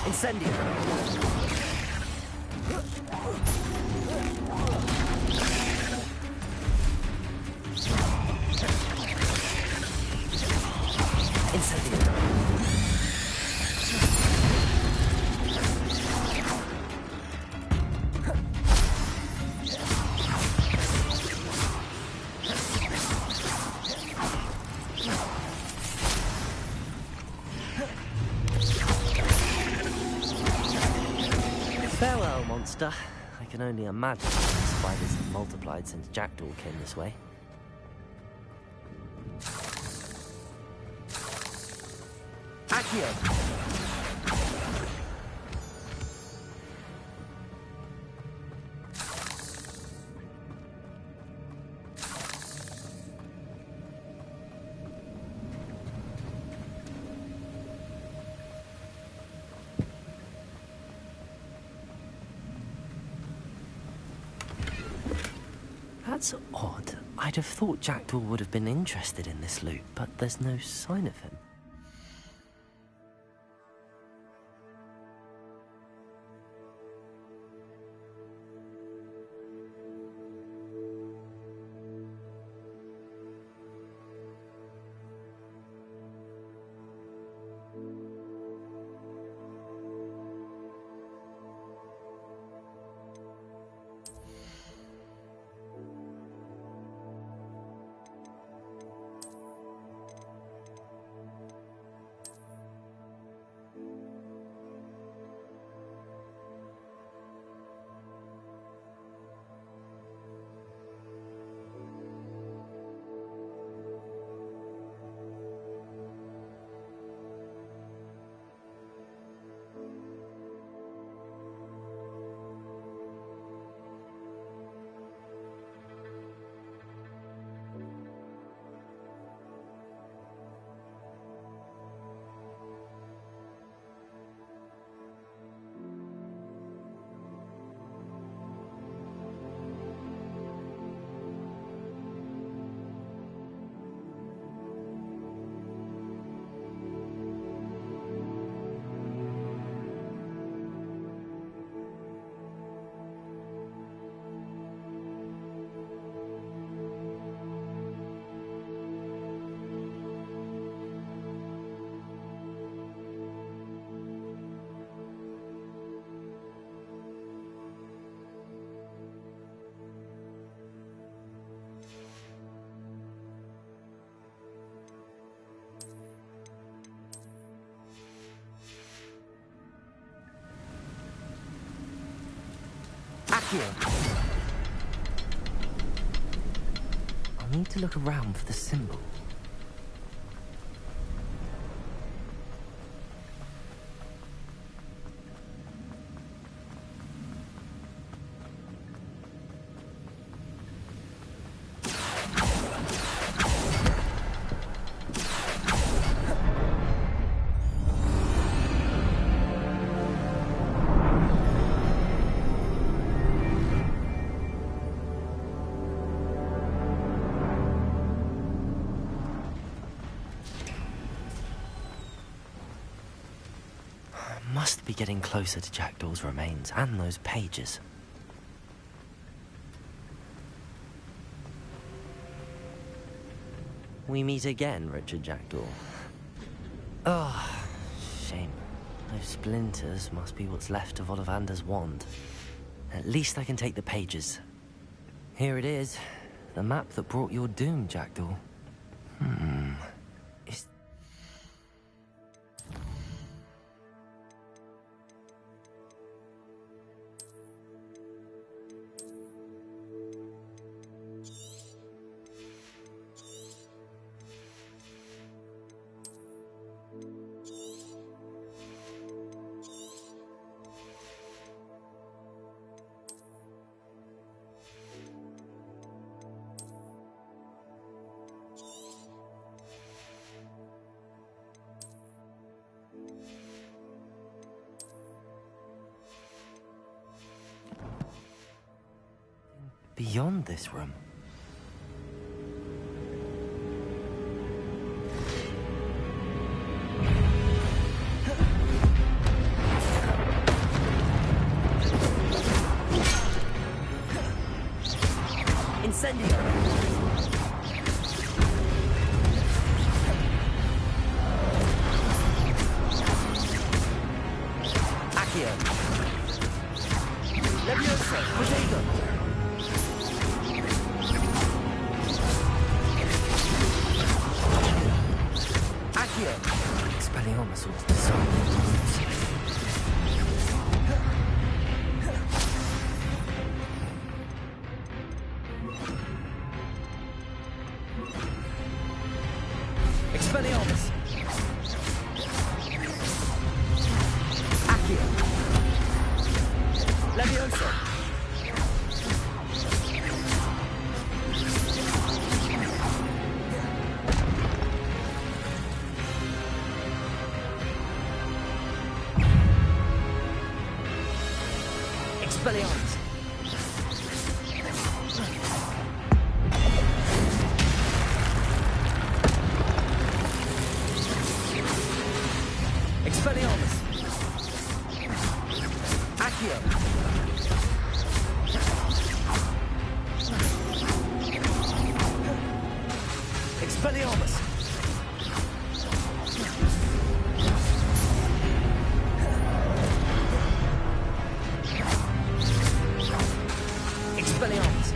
F: Incendio! Incendio! Farewell, monster. I can only imagine how the spiders have multiplied since Jackdaw came this way. Accio! That's odd. I'd have thought Jackdaw would have been interested in this loot, but there's no sign of him. Accio! I need to look around for the symbol. Must be getting closer to Jackdaw's remains and those pages. We meet again, Richard Jackdaw. Oh, shame. Those splinters must be what's left of Ollivander's wand. At least I can take the pages. Here it is. The map that brought your doom, Jackdaw. Is... beyond this room. Incendio! Accio! Leviosa! Potato! Expelliarmus was designed. Expelliarmus! Accio! Leviosa! Expelliarmus! Expelliarmus! Accio! Expelliarmus! Expelliarmus!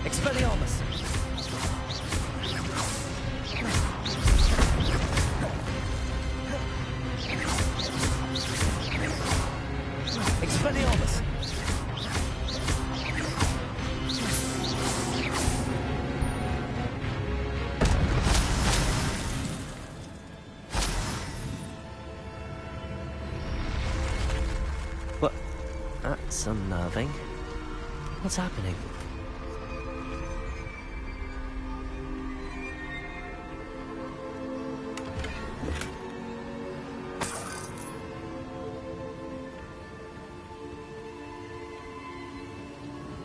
F: Expelliarmus! Expelliarmus! What? That's unnerving. What's happening?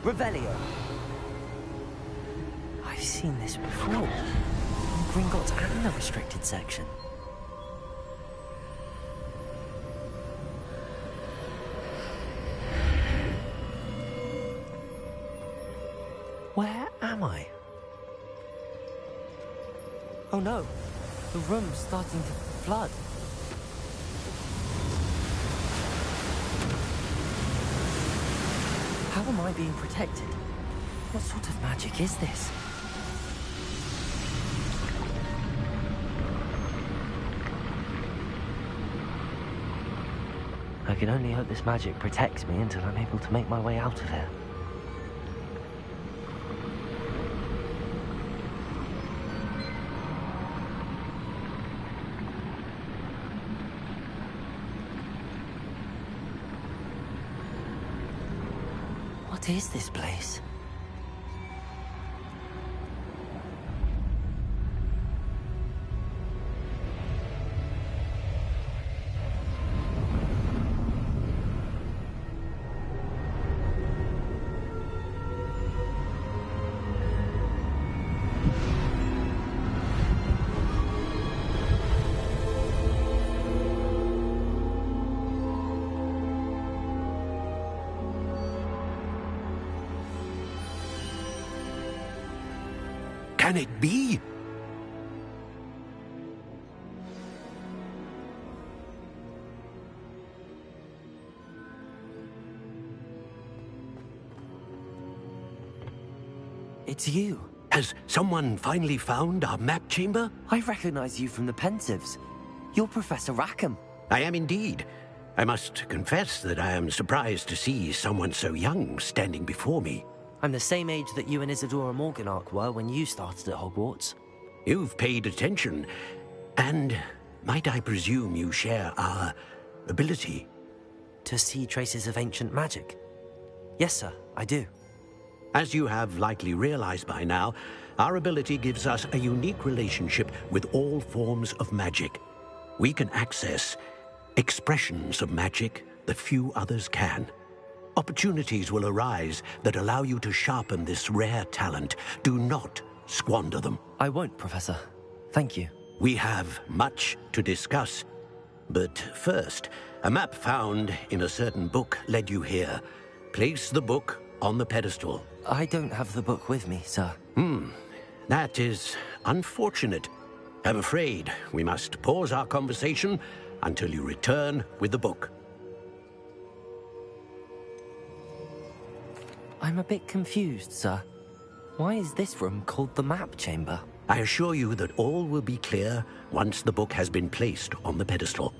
F: Revelio. I've seen this before. In Gringotts and the restricted section. Where am I? Oh no, the room's starting to flood. How am I being protected? What sort of magic is this? I can only hope this magic protects me until I'm able to make my way out of here. What is this place?
R: Can it be?
F: It's you.
R: Has someone finally found our map chamber?
F: I recognize you from the Pensieves. You're Professor Rackham.
R: I am indeed. I must confess that I am surprised to see someone so young standing before me.
F: I'm the same age that you and Isadora Morganach were when you started at Hogwarts.
R: You've paid attention, and might I presume you share our ability?
F: To see traces of ancient magic? Yes, sir, I do.
R: As you have likely realized by now, our ability gives us a unique relationship with all forms of magic. We can access expressions of magic that few others can. Opportunities will arise that allow you to sharpen this rare talent. Do not squander them.
F: I won't, Professor. Thank you.
R: We have much to discuss. But first, a map found in a certain book led you here. Place the book on the pedestal.
F: I don't have the book with me, sir.
R: That is unfortunate. I'm afraid we must pause our conversation until you return with the book.
F: I'm a bit confused, sir. Why is this room called the map chamber?
R: I assure you that all will be clear once the book has been placed on the pedestal.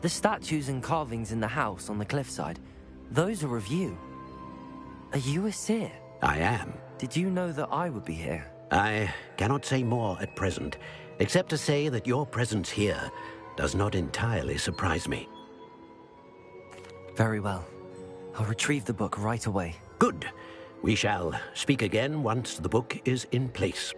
F: The statues and carvings in the house on the cliffside, those are of you. Are you a seer?
R: I am.
F: Did you know that I would be here?
R: I cannot say more at present, except to say that your presence here does not entirely surprise me.
F: Very well. I'll retrieve the book right away.
R: Good. We shall speak again once the book is in place.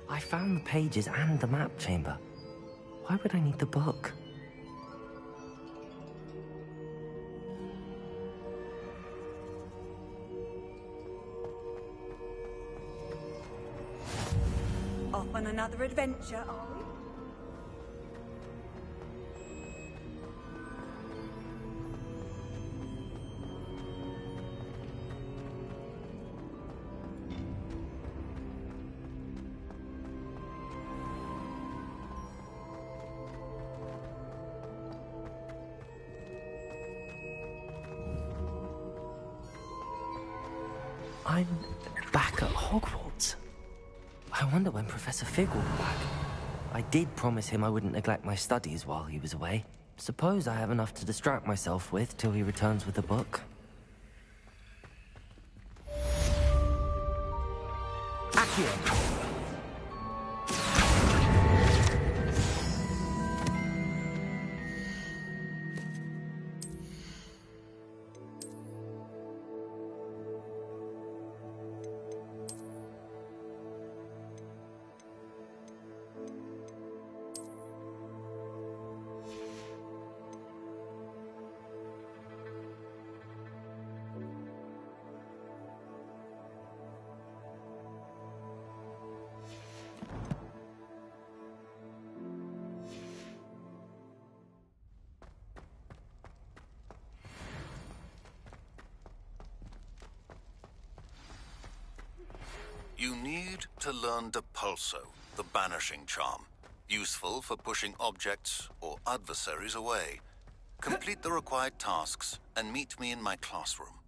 F: I found the pages and the map chamber. Why would I need the book?
A: Off on another adventure, are we?
F: I'm back at Hogwarts. I wonder when Professor Fig will be back. I did promise him I wouldn't neglect my studies while he was away. Suppose I have enough to distract myself with till he returns with a book.
E: Accio!
N: You need to learn Depulso, the banishing charm. Useful for pushing objects or adversaries away. Complete the required tasks and meet me in my classroom.